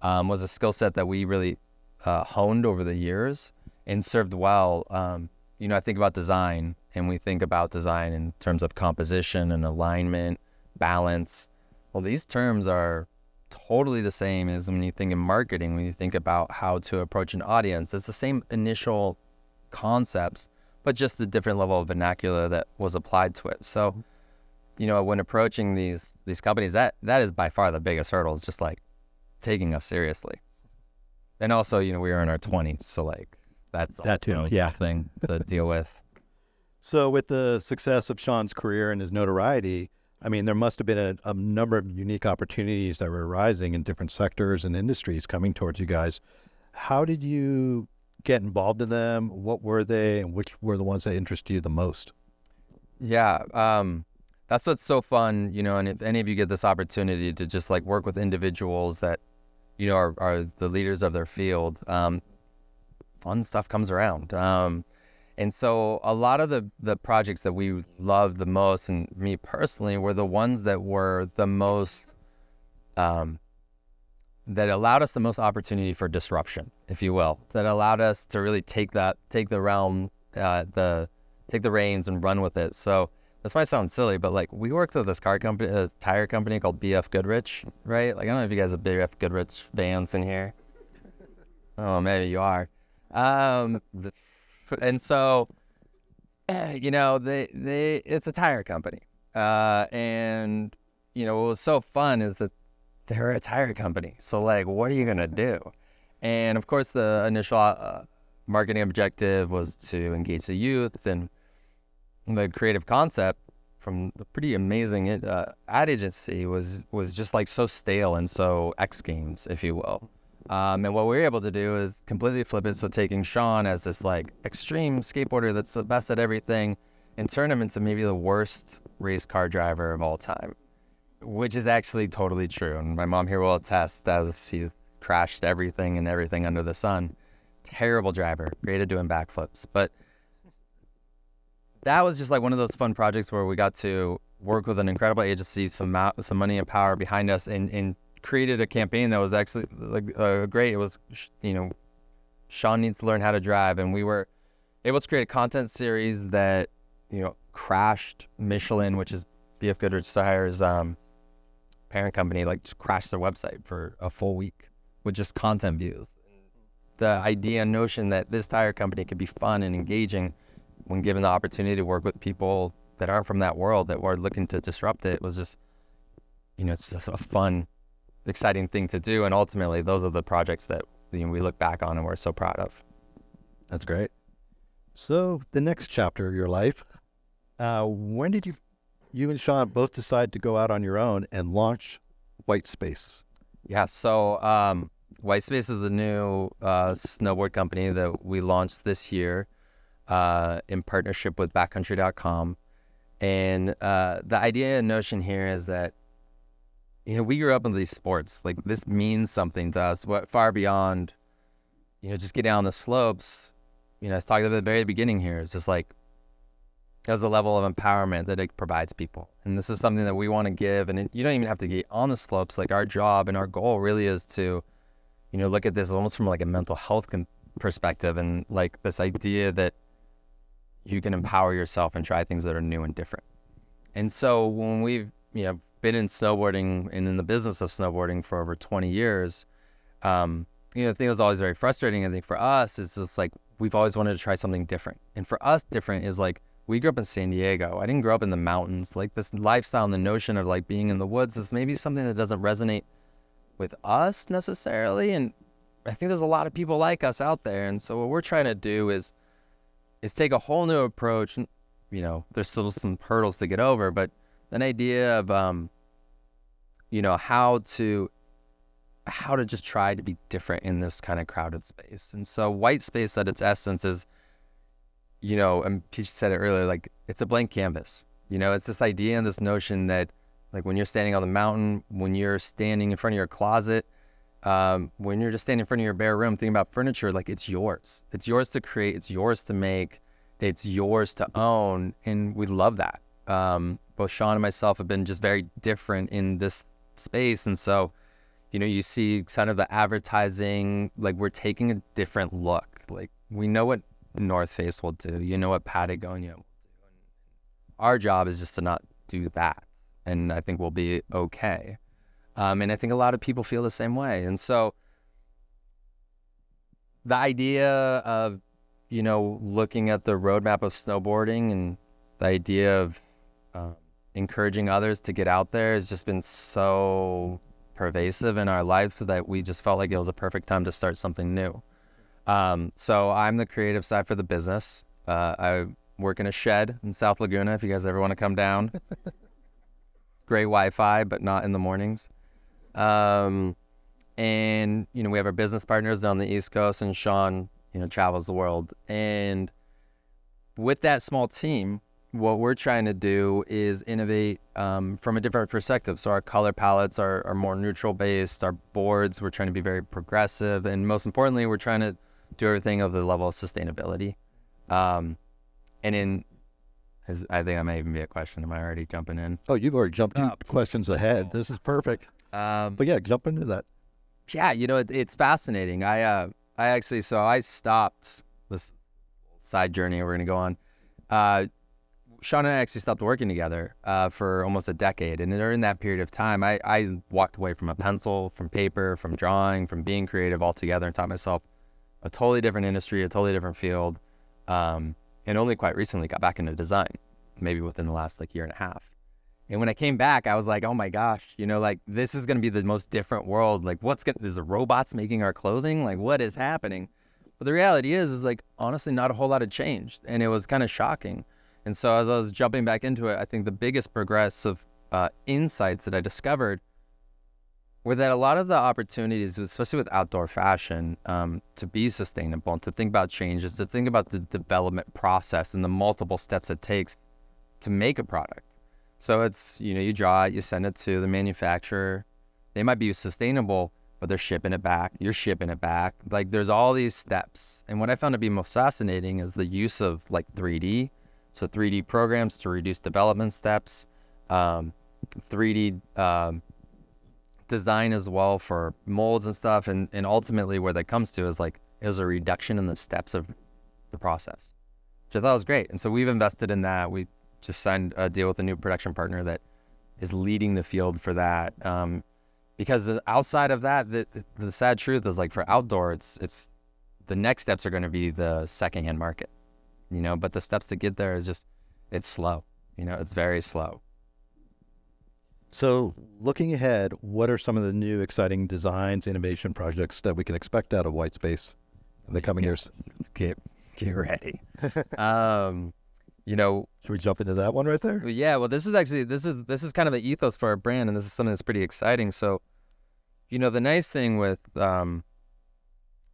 was a skill set that we really honed over the years and served well. I think about design, and we think about design in terms of composition and alignment, balance. Well, these terms are totally the same as when you think in marketing, when you think about how to approach an audience. It's the same initial concepts, but just a different level of vernacular that was applied to it. So, when approaching these companies, that is by far the biggest hurdle, is just like taking us seriously. And also, we are in our 20s, so like that's that too, something to deal with. So with the success of Sean's career and his notoriety, I mean, there must have been a number of unique opportunities that were arising in different sectors and industries coming towards you guys. How did you get involved in them? What were they, and which were the ones that interested you the most? Yeah, that's what's so fun, and if any of you get this opportunity to just like work with individuals that, are the leaders of their field, fun stuff comes around. And so a lot of the projects that we loved the most, and me personally, were the ones that were the most, that allowed us the most opportunity for disruption, if you will, that allowed us to really take the realm, take the reins and run with it. So this might sound silly, but like we worked with this tire company called BF Goodrich, right? Like I don't know if you guys are BF Goodrich fans in here. Oh, maybe you are. And so, it's a tire company. And, what was so fun is that they're a tire company. So, like, what are you going to do? And, of course, the initial marketing objective was to engage the youth. And the creative concept from a pretty amazing ad agency was just, like, so stale and so X Games, if you will. And what we were able to do is completely flip it. So taking Sean as this like extreme skateboarder that's the best at everything and turn him into maybe the worst race car driver of all time, which is actually totally true. And my mom here will attest that he's crashed everything and everything under the sun. Terrible driver, great at doing backflips. But that was just like one of those fun projects where we got to work with an incredible agency, some money and power behind us, and created a campaign that was actually like great. It was, Sean needs to learn how to drive, and we were able to create a content series that, crashed Michelin, which is BF Goodrich Tire's parent company, like just crashed their website for a full week with just content views. The idea and notion that this tire company could be fun and engaging when given the opportunity to work with people that aren't from that world, that were looking to disrupt it, was just, it's a fun, exciting thing to do. And ultimately those are the projects that we look back on and we're so proud of. That's great. So the next chapter of your life, when did you and Sean both decide to go out on your own and launch Whitespace? Yeah, so Whitespace is a new snowboard company that we launched this year in partnership with backcountry.com. And the idea and notion here is that we grew up in these sports. Like, this means something to us, far beyond, just getting on the slopes. I was talking at the very beginning here. It's just like, there's a level of empowerment that it provides people. And this is something that we want to give. And you don't even have to get on the slopes. Like, our job and our goal really is to, look at this almost from like a mental health perspective, and like this idea that you can empower yourself and try things that are new and different. And so when we've, been in snowboarding and in the business of snowboarding for over 20 years, the thing that was always very frustrating, I think, for us is just like, we've always wanted to try something different. And for us, different is like, we grew up in San Diego. I didn't grow up in the mountains. Like, this lifestyle and the notion of like being in the woods is maybe something that doesn't resonate with us necessarily. And I think there's a lot of people like us out there. And so what we're trying to do is take a whole new approach. There's still some hurdles to get over, but an idea of, how to just try to be different in this kind of crowded space. And so Whitespace at its essence is, and Peachie said it earlier, like, it's a blank canvas. It's this idea and this notion that, like, when you're standing on the mountain, when you're standing in front of your closet, when you're just standing in front of your bare room, thinking about furniture, like, it's yours. It's yours to create. It's yours to make. It's yours to own. And we love that. Both Sean and myself have been just very different in this space. And so, You see kind of the advertising, like we're taking a different look. Like we know what North Face will do, what Patagonia will do. Our job is just to not do that. And I think we'll be okay. And I think a lot of people feel the same way. And so the idea of, looking at the roadmap of snowboarding and the idea of encouraging others to get out there has just been so pervasive in our life that we just felt like it was a perfect time to start something new. So I'm the creative side for the business. I work in a shed in South Laguna if you guys ever want to come down. Great Wi-Fi, but not in the mornings. And, we have our business partners down the East Coast, and Sean, travels the world. And with that small team, what we're trying to do is innovate from a different perspective. So our color palettes are more neutral based. Our boards, we're trying to be very progressive. And most importantly, we're trying to do everything of the level of sustainability. I think that may even be a question. Am I already jumping in? Oh, you've already jumped 2 questions ahead. This is perfect. But yeah, jump into that. Yeah, it's fascinating. I stopped this side journey we're going to go on. Sean and I actually stopped working together for almost a decade. And during that period of time, I walked away from a pencil, from paper, from drawing, from being creative altogether, and taught myself a totally different industry, a totally different field. And only quite recently got back into design, maybe within the last year and a half. And when I came back, I was like, oh my gosh, this is going to be the most different world. There's robots making our clothing? What is happening? But the reality is honestly, not a whole lot had changed. And it was kind of shocking. And so as I was jumping back into it, I think the biggest progressive insights that I discovered were that a lot of the opportunities, especially with outdoor fashion, to be sustainable and to think about changes, to think about the development process and the multiple steps it takes to make a product. So it's, you draw it, you send it to the manufacturer. They might be sustainable, but they're shipping it back. You're shipping it back. There's all these steps. And what I found to be most fascinating is the use of 3D. So 3D programs to reduce development steps, 3D design as well for molds and stuff. And ultimately where that comes to is a reduction in the steps of the process, which I thought was great. And so we've invested in that. We just signed a deal with a new production partner that is leading the field for that. Because outside of that, the sad truth is for outdoor, it's the next steps are going to be the secondhand market, but the steps to get there is it's slow, it's very slow. So looking ahead, what are some of the new exciting designs, innovation projects that we can expect out of Whitespace in the coming years? Get ready. Should we jump into that one right there? Yeah, well, this is kind of the ethos for our brand, and this is something that's pretty exciting. So, the nice thing with,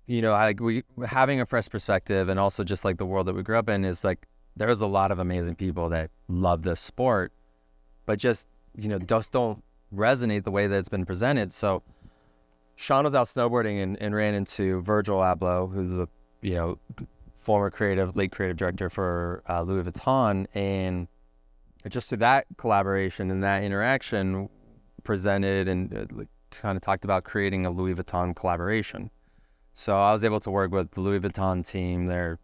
we having a fresh perspective, and also just the world that we grew up in is there's a lot of amazing people that love this sport, but just don't resonate the way that it's been presented. So, Sean was out snowboarding and ran into Virgil Abloh, who's the former lead creative director for Louis Vuitton, and just through that collaboration and that interaction presented and kind of talked about creating a Louis Vuitton collaboration. So I was able to work with the Louis Vuitton team there.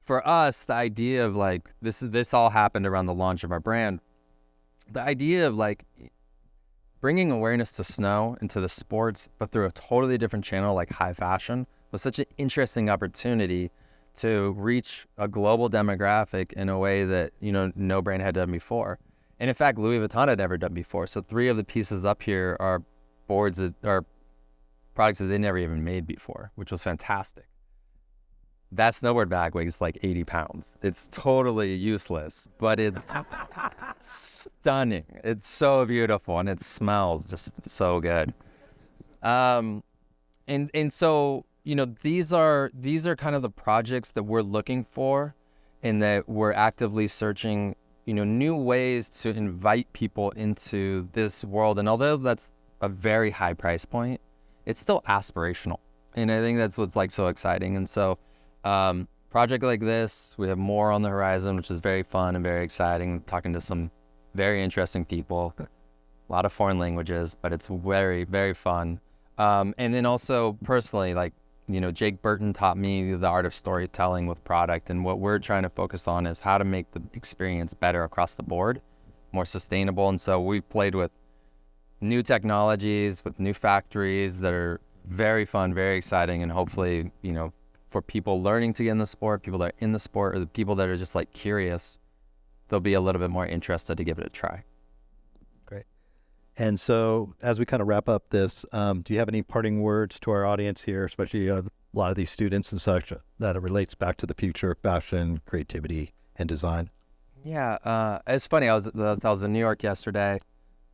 For us, the idea of this all happened around the launch of our brand. The idea of bringing awareness to snow and to the sports, but through a totally different channel like high fashion, was such an interesting opportunity to reach a global demographic in a way that, no brand had done before. And in fact, Louis Vuitton had never done before. So 3 of the pieces up here are boards that are products that they never even made before, which was fantastic. That snowboard bag weighs 80 pounds. It's totally useless, but it's stunning. It's so beautiful, and it smells just so good. And so, these are kind of the projects that we're looking for, and that we're actively searching, new ways to invite people into this world. And although that's a very high price point, it's still aspirational. And I think that's what's so exciting. And so, project like this, we have more on the horizon, which is very fun and very exciting, talking to some very interesting people, a lot of foreign languages, but it's very, very fun. And then also personally, like, Jake Burton taught me the art of storytelling with product. And what we're trying to focus on is how to make the experience better across the board, more sustainable. And so we played with new technologies, with new factories that are very fun, very exciting. And hopefully, for people learning to get in the sport, people that are in the sport, or the people that are just like curious, they'll be a little bit more interested to give it a try. Great. And so as we kind of wrap up this, do you have any parting words to our audience here, especially a lot of these students and such, that it relates back to the future of fashion, creativity, and design? Yeah, it's funny. I was in New York yesterday.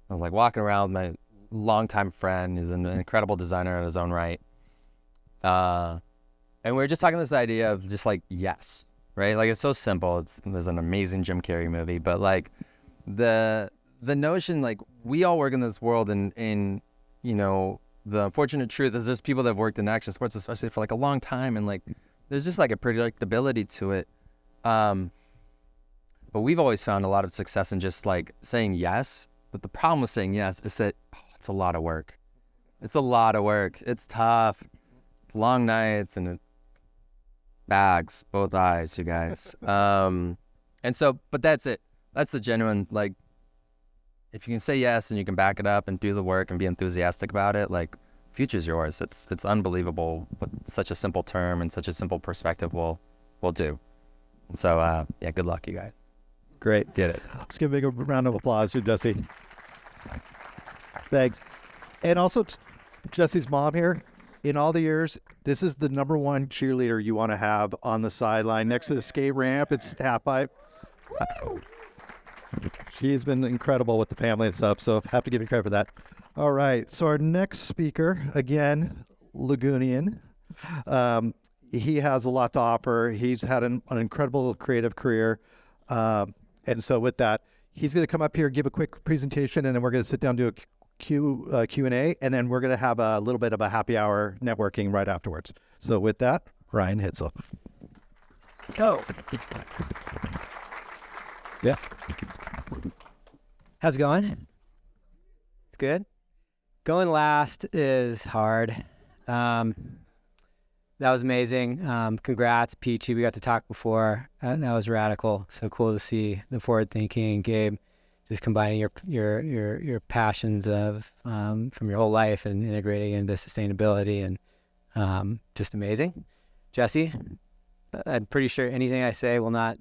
I was like walking around with my longtime friend. He's an incredible designer in his own right. And we were just talking this idea of just like, yes, right? Like, it's so simple. There's an amazing Jim Carrey movie, but like the notion, like, we all work in this world, and the unfortunate truth is there's people that have worked in action sports, especially for like a long time, and like there's just like a predictability to it. But we've always found a lot of success in just like saying yes. But the problem with saying yes is that it's a lot of work. It's a lot of work. It's tough. It's long nights and bags, both eyes, you guys. And so, but that's it. That's the genuine, like, if you can say yes and you can back it up and do the work and be enthusiastic about it, like, future's yours. It's unbelievable what such a simple term and such a simple perspective will do. So, yeah, good luck, you guys. Great. Get it. Let's give a big round of applause to Jesse. Thanks. And also Jesse's mom here. In all the years, this is the #1 cheerleader you want to have on the sideline next to the skate ramp. It's half pipe. She's been incredible with the family and stuff, so have to give you credit for that. All right. So our next speaker, again, Lagunian. He has a lot to offer. He's had an incredible creative career. And so with that, he's going to come up here, give a quick presentation, and then we're going to sit down, do a Q&A, and then we're going to have a little bit of a happy hour networking right afterwards. So with that, Ryan Hitzel. Go. Yeah. How's it going? It's good. Going last is hard. That was amazing. Congrats, Peachie. We got to talk before. That was radical. So cool to see the forward thinking, Gabe, just combining your passions of from your whole life and integrating into sustainability, and just amazing. Jesse, I'm pretty sure anything I say will not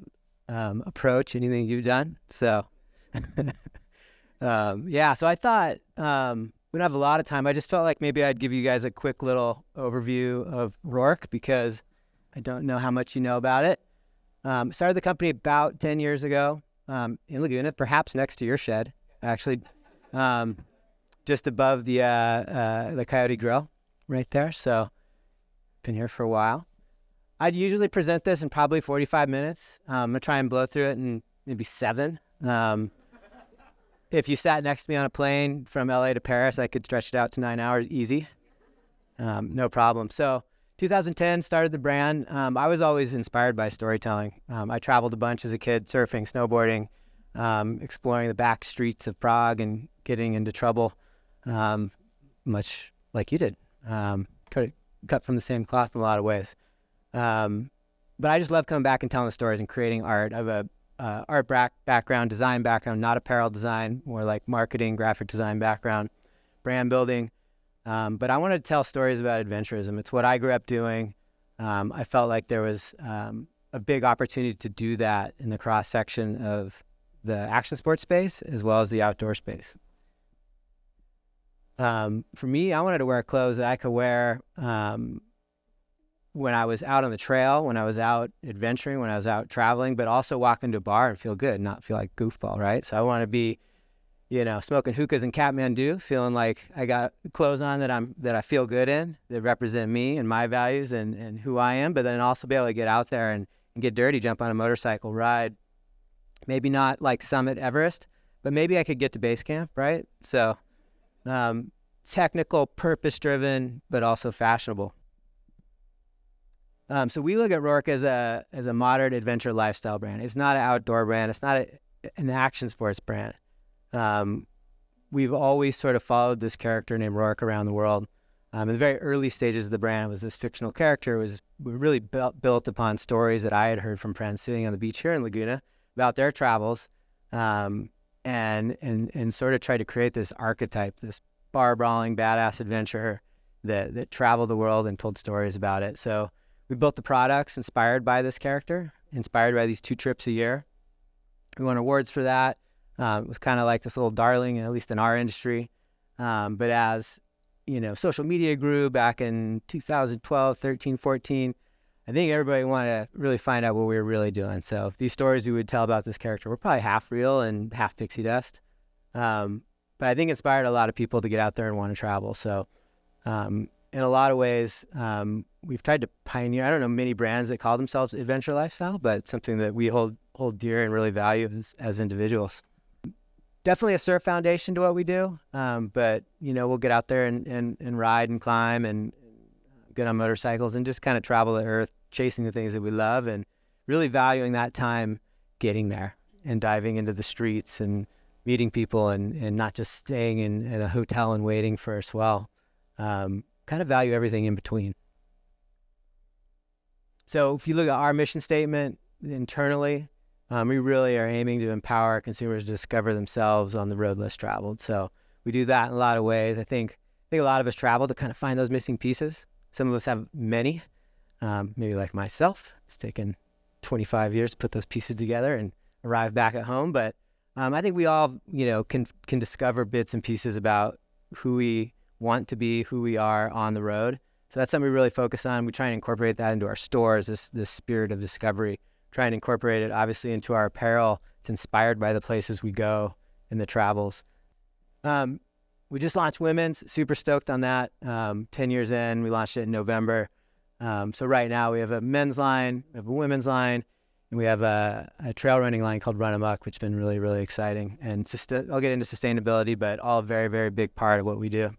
approach anything you've done. So yeah. So I thought we don't have a lot of time. I just felt like maybe I'd give you guys a quick little overview of Roark, because I don't know how much you know about it. Started the company about 10 years ago in Laguna, perhaps next to your shed, actually, just above the Coyote Grill right there. So been here for a while. I'd usually present this in probably 45 minutes. I'm going to try and blow through it in maybe 7. If you sat next to me on a plane from LA to Paris, I could stretch it out to 9 hours easy. No problem. So 2010, started the brand. I was always inspired by storytelling. I traveled a bunch as a kid, surfing, snowboarding, exploring the back streets of Prague and getting into trouble, much like you did. Cut from the same cloth in a lot of ways. But I just love coming back and telling the stories and creating art. I have a art background, design background, not apparel design, more like marketing, graphic design background, brand building. But I wanted to tell stories about adventurism. It's what I grew up doing. I felt like there was a big opportunity to do that in the cross section of the action sports space as well as the outdoor space. For me, I wanted to wear clothes that I could wear when I was out on the trail, when I was out adventuring, when I was out traveling, but also walk into a bar and feel good, not feel like goofball, right? So I want to be, smoking hookahs in Kathmandu, feeling like I got clothes on that I feel good in, that represent me and my values and who I am, but then also be able to get out there and get dirty, jump on a motorcycle, ride. Maybe not like summit Everest, but maybe I could get to base camp, right? So technical, purpose-driven, but also fashionable. So we look at Roark as a modern adventure lifestyle brand. It's not an outdoor brand. It's not an action sports brand. We've always sort of followed this character named Roark around the world. In the very early stages of the brand, it was this fictional character. It was really built upon stories that I had heard from friends sitting on the beach here in Laguna about their travels, and sort of tried to create this archetype, this bar-brawling, badass adventurer that traveled the world and told stories about it. So we built the products inspired by this character, inspired by these 2 trips a year. We won awards for that. It was kind of like this little darling, at least in our industry. But as social media grew back in 2012, 13, 14, I think everybody wanted to really find out what we were really doing. So these stories we would tell about this character were probably half real and half pixie dust. But I think inspired a lot of people to get out there and want to travel. So in a lot of ways, we've tried to pioneer, I don't know many brands that call themselves adventure lifestyle, but it's something that we hold dear and really value as individuals. Definitely a surf foundation to what we do, but we'll get out there and ride and climb and get on motorcycles and just kind of travel the earth, chasing the things that we love and really valuing that time getting there and diving into the streets and meeting people and not just staying in a hotel and waiting for a swell. Kind of value everything in between. So if you look at our mission statement internally, we really are aiming to empower consumers to discover themselves on the road less traveled. So we do that in a lot of ways. I think a lot of us travel to kind of find those missing pieces. Some of us have many, maybe like myself. It's taken 25 years to put those pieces together and arrive back at home. But I think we all, can discover bits and pieces about who we want to be, who we are on the road. So that's something we really focus on. We try and incorporate that into our stores, this spirit of discovery. Try and incorporate it, obviously, into our apparel. It's inspired by the places we go and the travels. We just launched women's, super stoked on that. 10 years in, we launched it in November. So right now we have a men's line, we have a women's line, and we have a trail running line called Run Amok, which has been really, really exciting. And I'll get into sustainability, but all a very, very big part of what we do.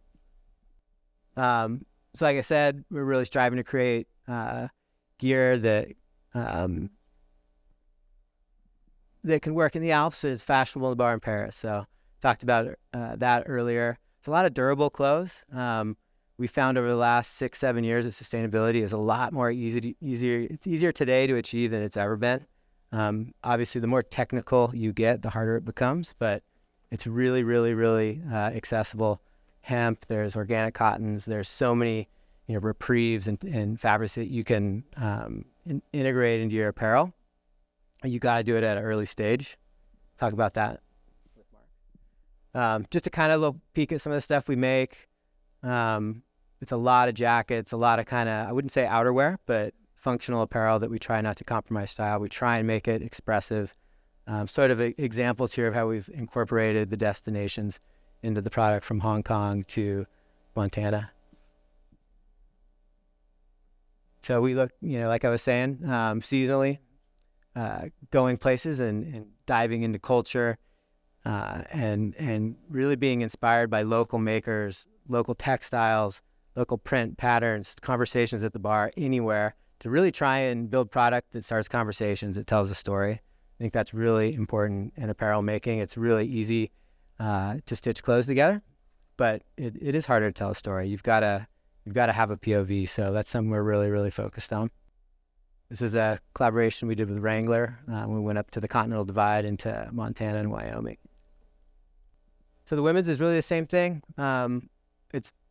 So like I said, we're really striving to create gear that can work in the Alps, but is fashionable in the bar in Paris. So talked about that earlier. It's a lot of durable clothes. We found over the last 6-7 years that sustainability is a lot more easier. It's easier today to achieve than it's ever been. Obviously, the more technical you get, the harder it becomes, but it's really, really, really accessible. Hemp, there's organic cottons, there's so many reprieves and fabrics that you can integrate into your apparel. You got to do it at an early stage. Talk about that with Mark. Just a kind of little peek at some of the stuff we make. It's a lot of jackets, a lot of kind of, I wouldn't say outerwear, but functional apparel that we try not to compromise style. We try and make it expressive. Sort of examples here of how we've incorporated the destinations into the product from Hong Kong to Montana. So we look, like I was saying, seasonally, going places and diving into culture, and really being inspired by local makers, local textiles, local print patterns, conversations at the bar, anywhere, to really try and build product that starts conversations, that tells a story. I think that's really important in apparel making. It's really easy to stitch clothes together, but it is harder to tell a story. You've got to have a POV, so that's something we're really, really focused on. This is a collaboration we did with Wrangler. We went up to the Continental Divide into Montana and Wyoming. So the women's is really the same thing.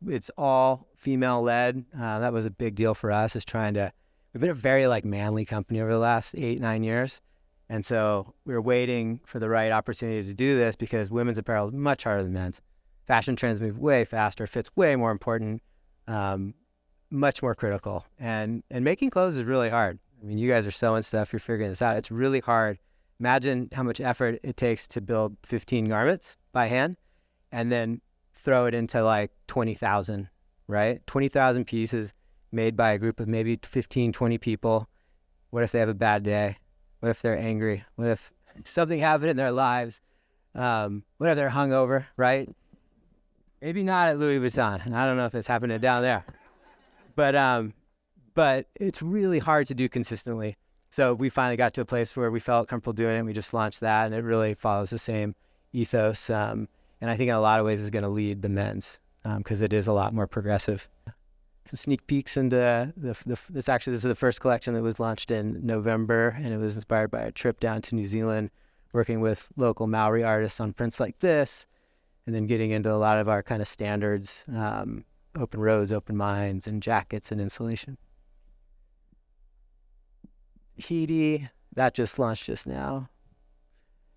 It's all female-led. That was a big deal for us, we've been a very manly company over the last 8-9 years. And so we were waiting for the right opportunity to do this because women's apparel is much harder than men's. Fashion trends move way faster, fit's way more important, much more critical. And making clothes is really hard. I mean, you guys are sewing stuff, you're figuring this out. It's really hard. Imagine how much effort it takes to build 15 garments by hand and then throw it into 20,000, right? 20,000 pieces made by a group of maybe 15, 20 people. What if they have a bad day? What if they're angry? What if something happened in their lives? What if they're hungover, right? Maybe not at Louis Vuitton. And I don't know if it's happening down there. But it's really hard to do consistently. So we finally got to a place where we felt comfortable doing it, and we just launched that, and it really follows the same ethos. And I think in a lot of ways is going to lead the men's. because it is a lot more progressive. Some sneak peeks into this is the first collection that was launched in November, and it was inspired by a trip down to New Zealand, working with local Maori artists on prints like this, and then getting into a lot of our kind of standards, open roads, open minds, and jackets and insulation. Heedy, that just launched just now.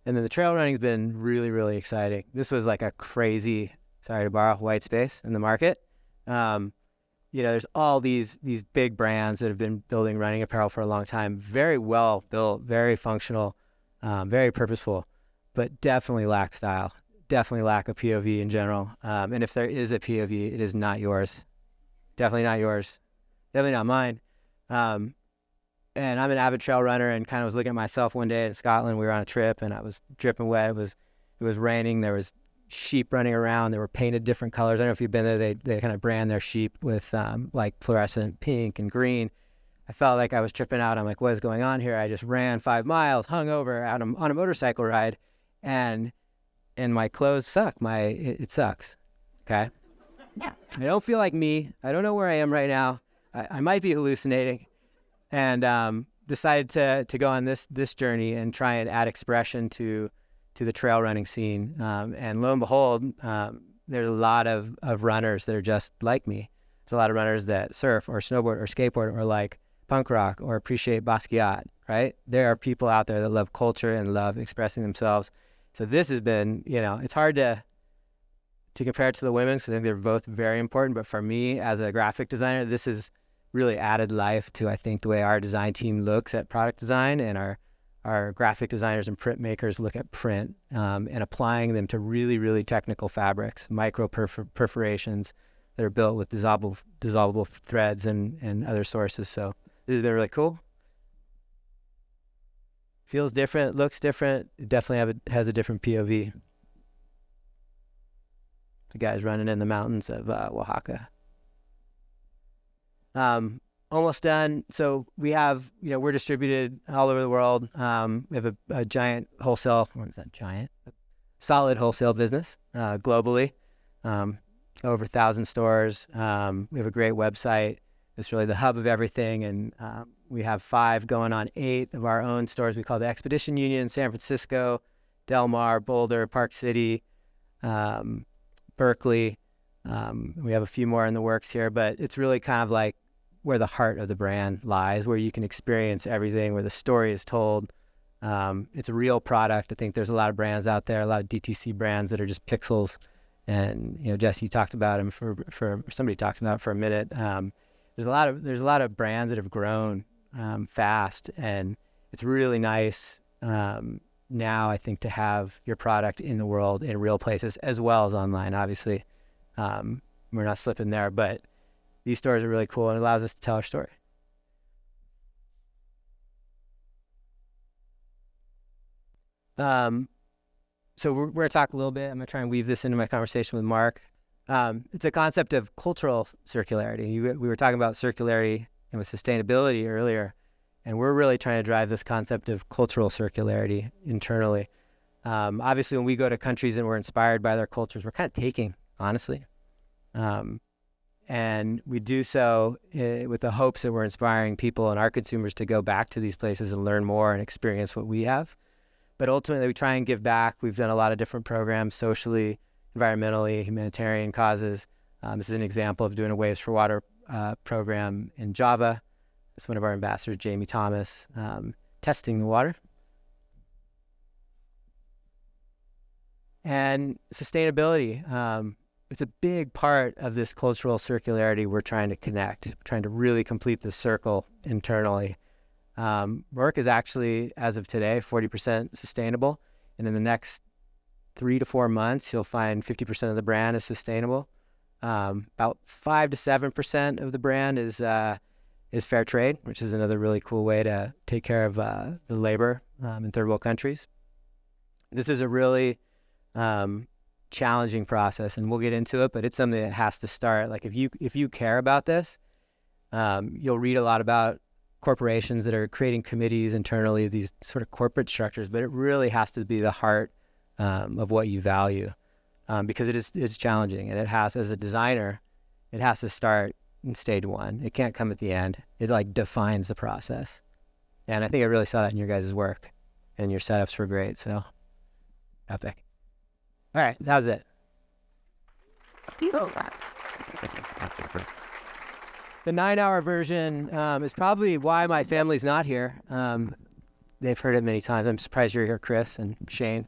And then the trail running's been really, really exciting. This was like a crazy, sorry to borrow, Whitespace in the market. There's all these big brands that have been building running apparel for a long time. Very well built, very functional, very purposeful, but definitely lack style. Definitely lack a POV in general. And if there is a POV, it is not yours. Definitely not yours. Definitely not mine. And I'm an avid trail runner, and kind of was looking at myself one day in Scotland. We were on a trip, and I was dripping wet. It was raining. There was sheep running around. They were painted different colors. I don't know if you've been there. They kind of brand their sheep with like fluorescent pink and green. I felt like I was tripping out. I'm like, what is going on here? I just ran 5 miles, hung over on a motorcycle ride, and my clothes suck. It sucks. Okay. I don't feel like me. I don't know where I am right now. I might be hallucinating. And decided to go on this journey and try and add expression to the trail running scene. And lo and behold, there's a lot of runners that are just like me. There's a lot of runners that surf or snowboard or skateboard or like punk rock or appreciate Basquiat, right? There are people out there that love culture and love expressing themselves. So this has been, it's hard to compare it to the women, because I think they're both very important. But for me as a graphic designer, this is really added life to, I think, the way our design team looks at product design, and our graphic designers and printmakers look at print, and applying them to really, really technical fabrics, micro perforations that are built with dissolvable threads and other sources. So this has been really cool. Feels different, looks different. It definitely has a different POV. The guy's running in the mountains of Oaxaca. Almost done. So we have, we're distributed all over the world. We have a giant wholesale, what is that, giant? Solid wholesale business globally. Over 1,000 stores. We have a great website. It's really the hub of everything. And we have 5 going on 8 of our own stores. We call the Expedition Union, San Francisco, Del Mar, Boulder, Park City, Berkeley. We have a few more in the works here, but it's really kind of like where the heart of the brand lies, where you can experience everything, where the story is told. It's a real product. I think there's a lot of brands out there, a lot of DTC brands that are just pixels. And Jesse talked about them somebody talked about it for a minute. There's a lot of brands that have grown fast, and it's really nice now, I think, to have your product in the world in real places as well as online. Obviously, we're not slipping there, but these stores are really cool, and it allows us to tell our story. So we're going to talk a little bit. I'm going to try and weave this into my conversation with Mark. It's a concept of cultural circularity. We were talking about circularity and with sustainability earlier, and we're really trying to drive this concept of cultural circularity internally. Obviously, when we go to countries and we're inspired by their cultures, we're kind of taking, honestly. And we do so with the hopes that we're inspiring people and our consumers to go back to these places and learn more and experience what we have. But ultimately, we try and give back. We've done a lot of different programs, socially, environmentally, humanitarian causes. This is an example of doing a Waves for Water program in Java. It's one of our ambassadors, Jamie Thomas, testing the water. And sustainability. It's a big part of this cultural circularity we're trying to connect, trying to really complete the circle internally. Roark is actually, as of today, 40% sustainable. And in the next 3 to 4 months, you'll find 50% of the brand is sustainable. About 5 to 7% of the brand is fair trade, which is another really cool way to take care of the labor in third world countries. This is a really challenging process, and we'll get into it, but it's something that has to start. Like if you care about this, you'll read a lot about corporations that are creating committees internally, these sort of corporate structures, but it really has to be the heart of what you value. because it's challenging, and it has, as a designer, it has to start in stage one. It can't come at the end. It like defines the process. And I think I really saw that in your guys' work, and your setups were great. So epic. All right, that was it. The 9-hour version is probably why my family's not here. They've heard it many times. I'm surprised you're here, Chris and Shane.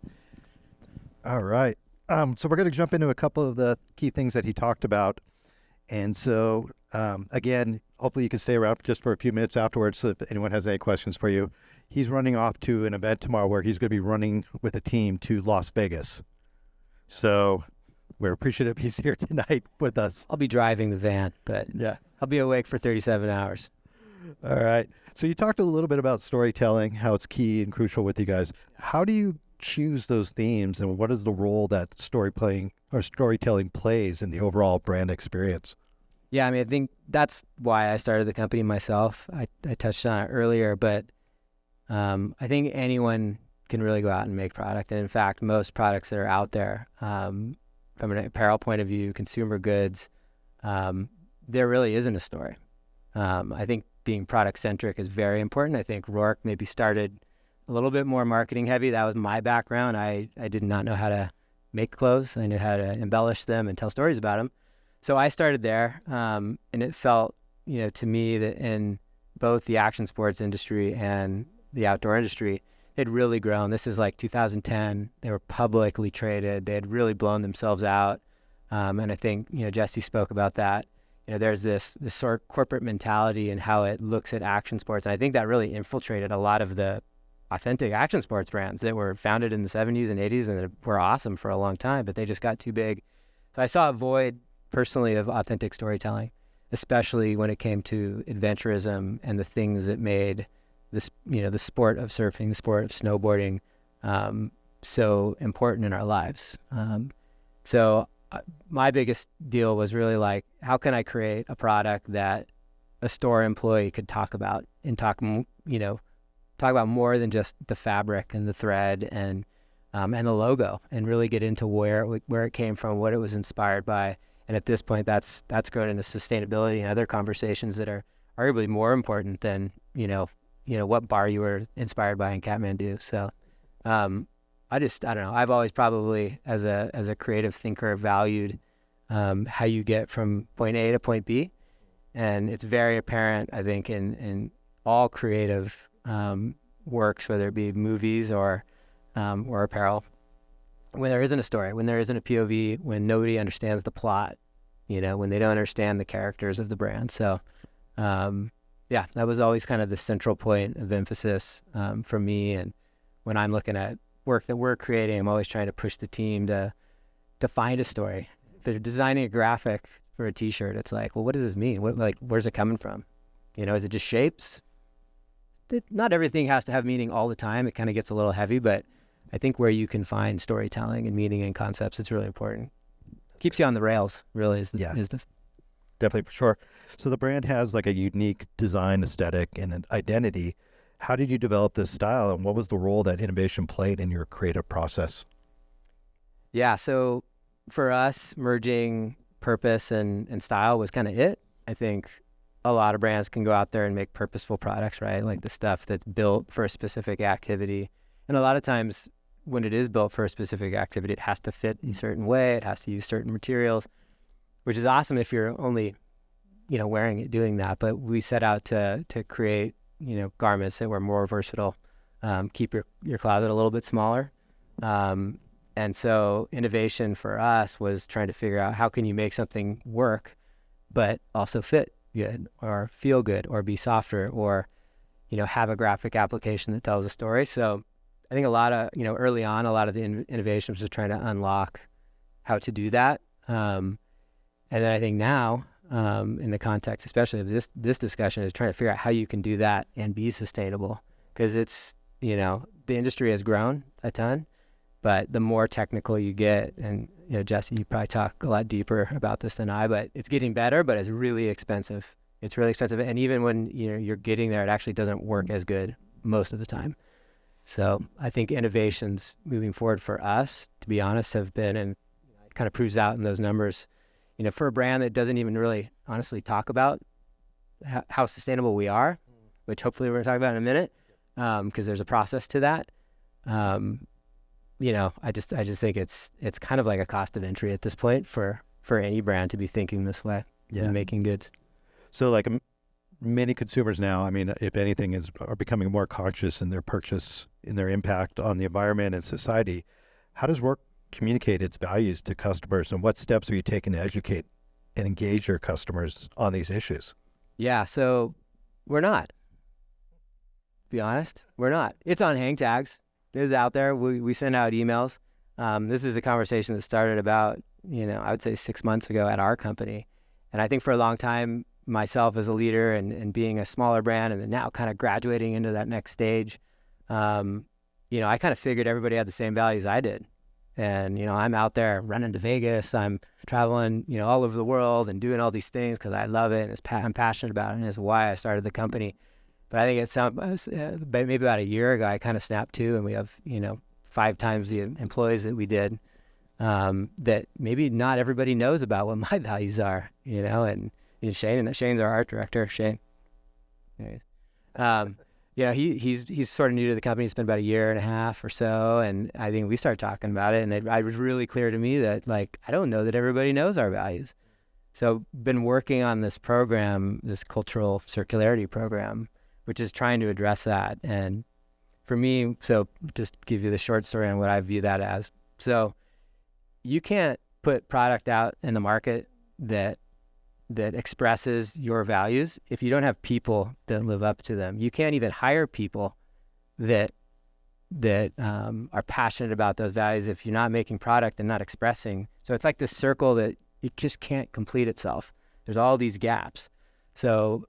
All right. So we're going to jump into a couple of the key things that he talked about. And so, again, hopefully you can stay around just for a few minutes afterwards so if anyone has any questions for you. He's running off to an event tomorrow where he's going to be running with a team to Las Vegas. So we're appreciative he's here tonight with us. I'll be driving the van, but Yeah. I'll be awake for 37 hours. All right. So you talked a little bit about storytelling, how it's key and crucial with you guys. How do you choose those themes, and what is the role that storytelling plays in the overall brand experience? Yeah, I mean, I think that's why I started the company myself. I touched on it earlier, but I think anyone can really go out and make product. And in fact, most products that are out there, from an apparel point of view, consumer goods, there really isn't a story. I think being product centric is very important. I think Roark maybe started a little bit more marketing heavy. That was my background. I did not know how to make clothes. I knew how to embellish them and tell stories about them. So I started there, and it felt, to me that in both the action sports industry and the outdoor industry, they'd really grown. This is like 2010. They were publicly traded. They had really blown themselves out. And I think, Jesse spoke about that. There's this sort of corporate mentality and how it looks at action sports. And I think that really infiltrated a lot of the authentic action sports brands that were founded in the 70s and 80s and that were awesome for a long time, but they just got too big. So I saw a void personally of authentic storytelling, especially when it came to adventurism and the things that made this, the sport of surfing, the sport of snowboarding, so important in our lives. So my biggest deal was really like, how can I create a product that a store employee could talk about and talk about more than just the fabric and the thread and the logo, and really get into where it came from, what it was inspired by. And at this point, that's grown into sustainability and other conversations that are arguably more important than what bar you were inspired by in Kathmandu. So I don't know. I've always probably, as a creative thinker, valued how you get from point A to point B, and it's very apparent, I think, in all creative works, whether it be movies or apparel, when there isn't a story, when there isn't a POV, when nobody understands the plot, when they don't understand the characters of the brand. So, yeah, that was always kind of the central point of emphasis for me. And when I'm looking at work that we're creating, I'm always trying to push the team to find a story. If they're designing a graphic for a T-shirt, it's like, well, what does this mean? Where's it coming from? Is it just shapes? Not everything has to have meaning all the time. It kind of gets a little heavy, but I think where you can find storytelling and meaning and concepts, it's really important. Keeps you on the rails, really, is the Definitely, for sure. So the brand has like a unique design aesthetic and an identity. How did you develop this style, and what was the role that innovation played in your creative process? Yeah, so for us, merging purpose and style was kind of it. I think a lot of brands can go out there and make purposeful products, right? Like the stuff that's built for a specific activity. And a lot of times when it is built for a specific activity, it has to fit a certain way. It has to use certain materials, which is awesome if you're only, wearing it, doing that. But we set out to create, garments that were more versatile, keep your closet a little bit smaller. And so innovation for us was trying to figure out how can you make something work, but also fit good or feel good or be softer or, have a graphic application that tells a story. So I think a lot of, early on, a lot of the innovation was just trying to unlock how to do that. And then I think now, in the context, especially of this discussion, is trying to figure out how you can do that and be sustainable. Because it's, the industry has grown a ton, but the more technical you get, and, Jesse, you probably talk a lot deeper about this than I, but it's getting better, but it's really expensive. It's really expensive. And even when, you're getting there, it actually doesn't work as good most of the time. So I think innovations moving forward for us, to be honest, have been, and kind of proves out in those numbers. For a brand that doesn't even really honestly talk about how sustainable we are, which hopefully we're going to talk about in a minute, because there's a process to that. I just think it's kind of like a cost of entry at this point for any brand to be thinking this way in making goods. So like many consumers now, I mean, if anything, are becoming more conscious in their purchase, in their impact on the environment and society. How does Roark communicate its values to customers, and what steps are you taking to educate and engage your customers on these issues? Yeah, so we're not. To be honest, we're not. It's on hang tags. It is out there. We send out emails. This is a conversation that started about, I would say 6 months ago at our company. And I think for a long time, myself as a leader and being a smaller brand and then now kind of graduating into that next stage, I kind of figured everybody had the same values I did. And, I'm out there running to Vegas. I'm traveling, all over the world and doing all these things because I love it. And I'm passionate about it. And it's why I started the company. But I think it's maybe about a year ago, I kind of snapped to, and we have, 5 times the employees that we did, that maybe not everybody knows about what my values are, and Shane's our art director, Shane. He's sort of new to the company. It's been about a year and a half or so. And I think we started talking about it, and it was really clear to me that I don't know that everybody knows our values. So been working on this program, this cultural circularity program, which is trying to address that. And for me, so just give you the short story on what I view that as. So you can't put product out in the market that expresses your values if you don't have people that live up to them. You can't even hire people that are passionate about those values if you're not making product and not expressing. So it's like this circle that it just can't complete itself. There's all these gaps. So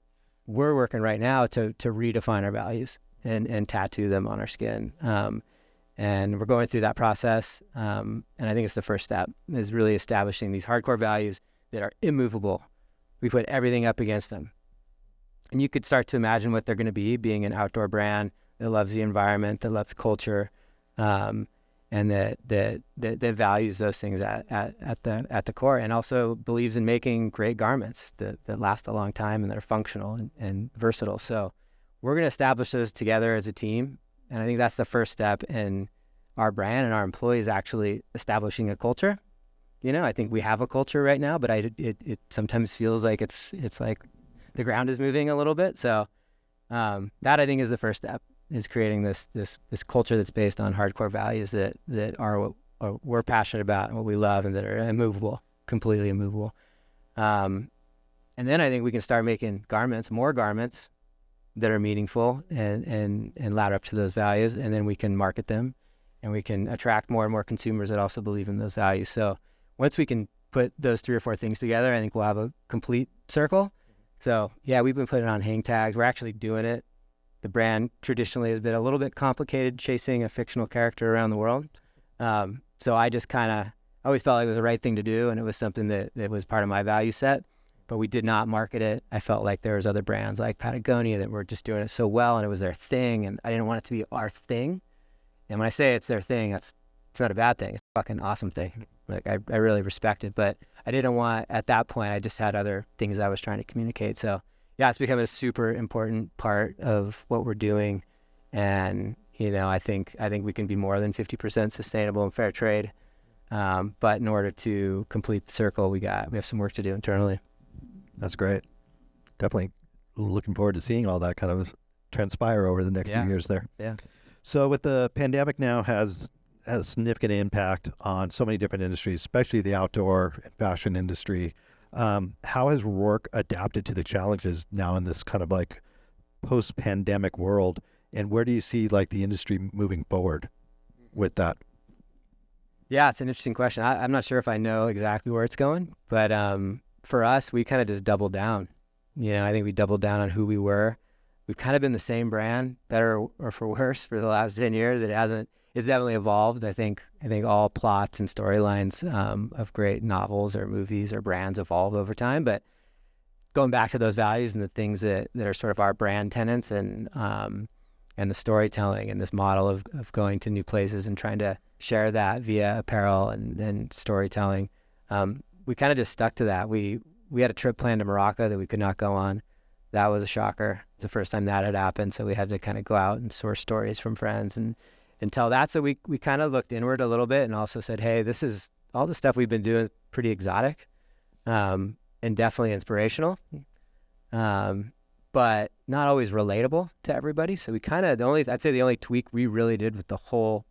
we're working right now to redefine our values and tattoo them on our skin. And we're going through that process. And I think it's the first step, is really establishing these hardcore values that are immovable. We put everything up against them. And you could start to imagine what they're going to be, being an outdoor brand that loves the environment, that loves culture, and that values those things at the core, and also believes in making great garments that last a long time and that are functional and versatile. So we're going to establish those together as a team. And I think that's the first step in our brand and our employees actually establishing a culture. I think we have a culture right now, but it sometimes feels like it's like the ground is moving a little bit. So that I think is the first step, is creating this culture that's based on hardcore values that are what we're passionate about and what we love, and that are immovable, completely immovable. And then I think we can start making more garments that are meaningful and ladder up to those values, and then we can market them, and we can attract more and more consumers that also believe in those values. So once we can put those 3 or 4 things together, I think we'll have a complete circle. So yeah, we've been putting it on hang tags. We're actually doing it. The brand traditionally has been a little bit complicated, chasing a fictional character around the world. So I just always felt like it was the right thing to do, and it was something that was part of my value set, but we did not market it. I felt like there was other brands like Patagonia that were just doing it so well, and it was their thing, and I didn't want it to be our thing. And when I say it's their thing, it's not a bad thing. It's a fucking awesome thing. I really respect it, but I didn't want, at that point, I just had other things I was trying to communicate. So yeah, it's become a super important part of what we're doing. And, I think we can be more than 50% sustainable and fair trade. But in order to complete the circle, we have some work to do internally. That's great. Definitely looking forward to seeing all that kind of transpire over the next few years there. Yeah. So with the pandemic now has a significant impact on so many different industries, especially the outdoor and fashion industry. How has Roark adapted to the challenges now in this kind of like post-pandemic world, and where do you see like the industry moving forward with that? Yeah, it's an interesting question. I'm not sure if I know exactly where it's going, but for us, we kind of just doubled down. I think we doubled down on who we were. We've kind of been the same brand, better or for worse, for the last 10 years. It's definitely evolved. I think all plots and storylines of great novels or movies or brands evolve over time. But going back to those values and the things that are sort of our brand tenets, and the storytelling and this model of going to new places and trying to share that via apparel and storytelling, we kind of just stuck to that. We had a trip planned to Morocco that we could not go on. That was a shocker. It's the first time that had happened, so we had to kind of go out and source stories from friends and tell that. So we kind of looked inward a little bit and also said, hey, this is all the stuff we've been doing is pretty exotic, and definitely inspirational, but not always relatable to everybody. So we kind of, I'd say the only tweak we really did with the whole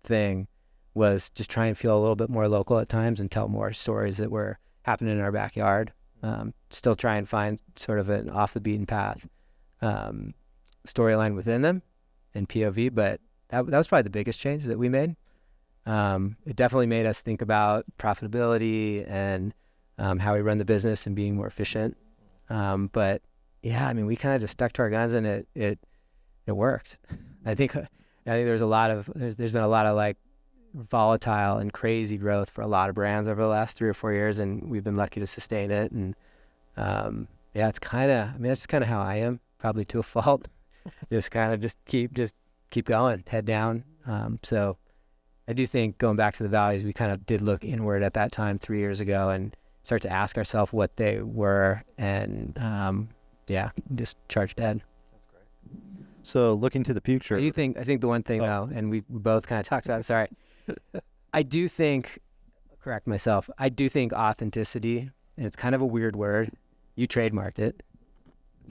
thing was just try and feel a little bit more local at times and tell more stories that were happening in our backyard. Still try and find sort of an off the beaten path storyline within them and POV, but that was probably the biggest change that we made. It definitely made us think about profitability and how we run the business and being more efficient. But yeah, I mean, we kind of just stuck to our guns and it worked. I think there's been a lot of like volatile and crazy growth for a lot of brands over the last 3 or 4 years, and we've been lucky to sustain it. And yeah, that's kind of how I am, probably to a fault. just keep going, head down. So I do think, going back to the values, we kind of did look inward at that time 3 years ago and start to ask ourselves what they were, and just charged ahead. So looking to the future, I think the one thing though, and we both kind of talked about it, sorry. I do think, correct myself, I do think authenticity, and it's kind of a weird word. You trademarked it.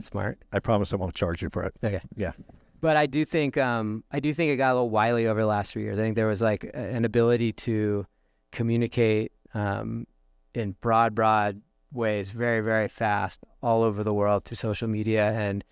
Smart. I promise I won't charge you for it. Okay. Yeah. But I do think it got a little wily over the last 3 years. I think there was like an ability to communicate in broad ways, very, very fast, all over the world through social media, and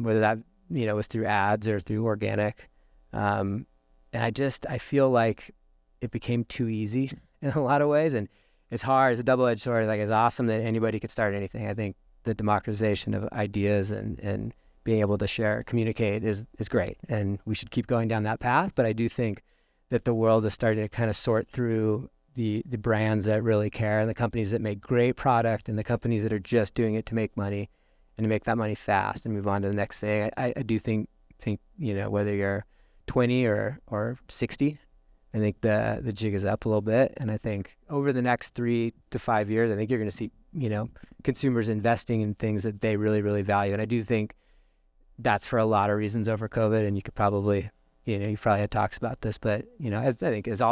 whether that was through ads or through organic. And I feel like it became too easy in a lot of ways, and it's hard. It's a double-edged sword. Like, it's awesome that anybody could start anything. I think the democratization of ideas and being able to communicate is great, and we should keep going down that path. But I do think that the world is starting to kind of sort through the brands that really care, and the companies that make great product, and the companies that are just doing it to make money and to make that money fast and move on to the next thing. I do think whether you're 20 or 60, I think the jig is up a little bit. And I think over the next 3 to 5 years, I think you're going to see consumers investing in things that they really, really value. And I do think that's for a lot of reasons over COVID. And you could probably, you've probably had talks about this, but I think as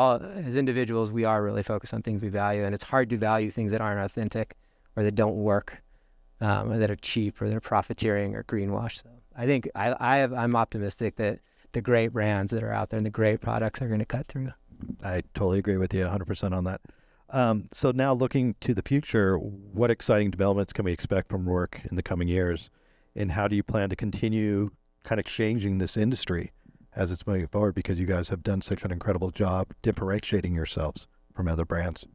individuals, we are really focused on things we value, and it's hard to value things that aren't authentic or that don't work, or that are cheap, or they're profiteering or greenwash. So I think I'm optimistic that the great brands that are out there and the great products are going to cut through. I totally agree with you 100% on that. So now looking to the future, what exciting developments can we expect from Roark in the coming years? And how do you plan to continue kind of changing this industry as it's moving forward? Because you guys have done such an incredible job differentiating yourselves from other brands.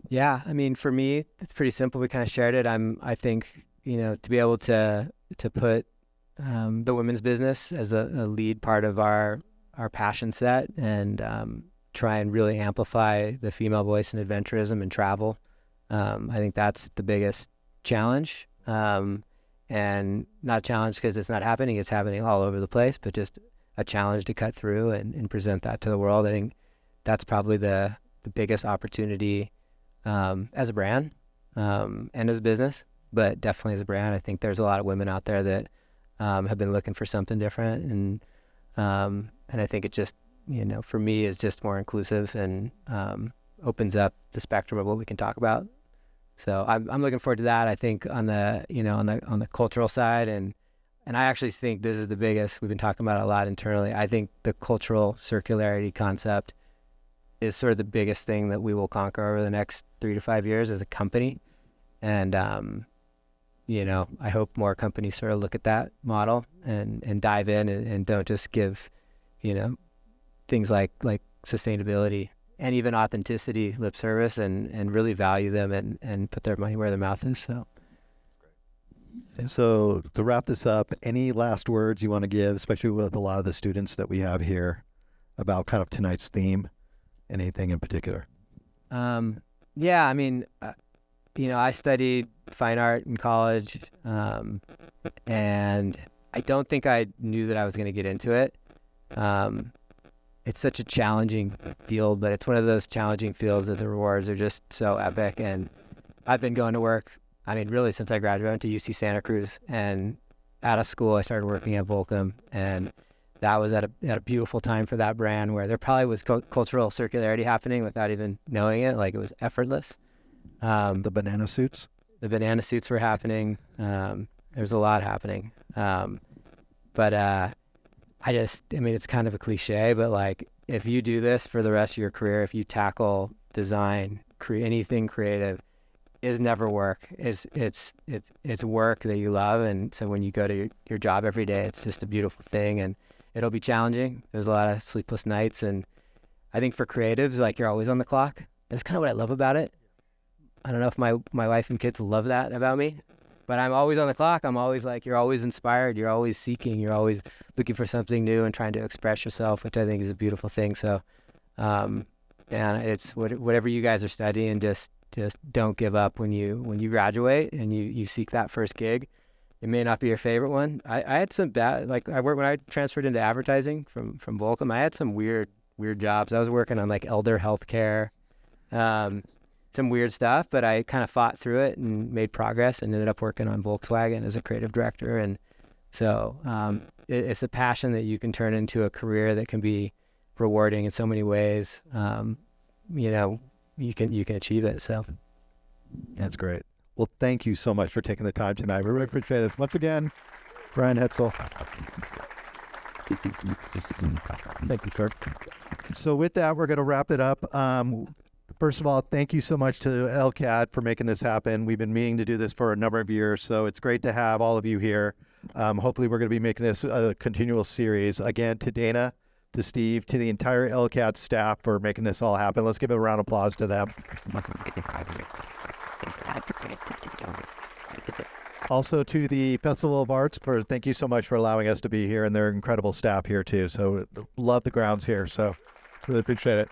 Yeah, I mean, for me, it's pretty simple. We kind of shared it. I think, to be able to put the women's business as a lead part of our passion set, and try and really amplify the female voice in adventurism and travel. I think that's the biggest challenge. And not a challenge because it's not happening. It's happening all over the place, but just a challenge to cut through and present that to the world. I think that's probably the biggest opportunity as a brand and as a business, but definitely as a brand. I think there's a lot of women out there that have been looking for something different, and I think it just, for me, is just more inclusive and opens up the spectrum of what we can talk about. So I'm looking forward to that. I think on the on the cultural side, and I actually think this is the biggest. We've been talking about it a lot internally. I think the cultural circularity concept is sort of the biggest thing that we will conquer over the next 3 to 5 years as a company. And I hope more companies sort of look at that model and dive in and don't just give things like sustainability and even authenticity lip service, and really value them and put their money where their mouth is. So to wrap this up, any last words you want to give, especially with a lot of the students that we have here, about kind of tonight's theme? Anything in particular? Yeah, I mean, I studied fine art in college, and I don't think I knew that I was going to get into it. it's such a challenging field, but it's one of those challenging fields that the rewards are just so epic. And I've been going to work, I mean, really since I graduated, I went to UC Santa Cruz, and out of school, I started working at Volcom, and that was at a beautiful time for that brand where there probably was cultural circularity happening without even knowing it. Like, it was effortless. The banana suits. The banana suits were happening. There was a lot happening. I mean, it's kind of a cliche, but like, if you do this for the rest of your career, if you tackle design, anything creative, is never work. It's work that you love. And so when you go to your job every day, it's just a beautiful thing, and it'll be challenging. There's a lot of sleepless nights. And I think for creatives, like, you're always on the clock. That's kind of what I love about it. I don't know if my wife and kids love that about me, but I'm always on the clock. I'm always like, you're always inspired. You're always seeking. You're always looking for something new and trying to express yourself, which I think is a beautiful thing. So, and it's whatever you guys are studying, just don't give up when you graduate and you seek that first gig. It may not be your favorite one. I had some bad, like, when I transferred into advertising from Volcom, I had some weird jobs. I was working on like elder healthcare, some weird stuff, but I kind of fought through it and made progress and ended up working on Volkswagen as a creative director. And so it's a passion that you can turn into a career that can be rewarding in so many ways. You know, you can achieve it. So That's great. Well, thank you so much for taking the time tonight. We really appreciate it. Once again, Brian Hitzel. Thank you, sir. So with that, we're going to wrap it up. First of all, thank you so much to LCAD for making this happen. We've been meaning to do this for a number of years, so it's great to have all of you here. Hopefully, we're going to be making this a continual series. Again, to Dana, to Steve, to the entire LCAD staff for making this all happen. Let's give a round of applause to them. Also to the Festival of Arts, thank you so much for allowing us to be here, and their incredible staff here too. So love the grounds here, so really appreciate it.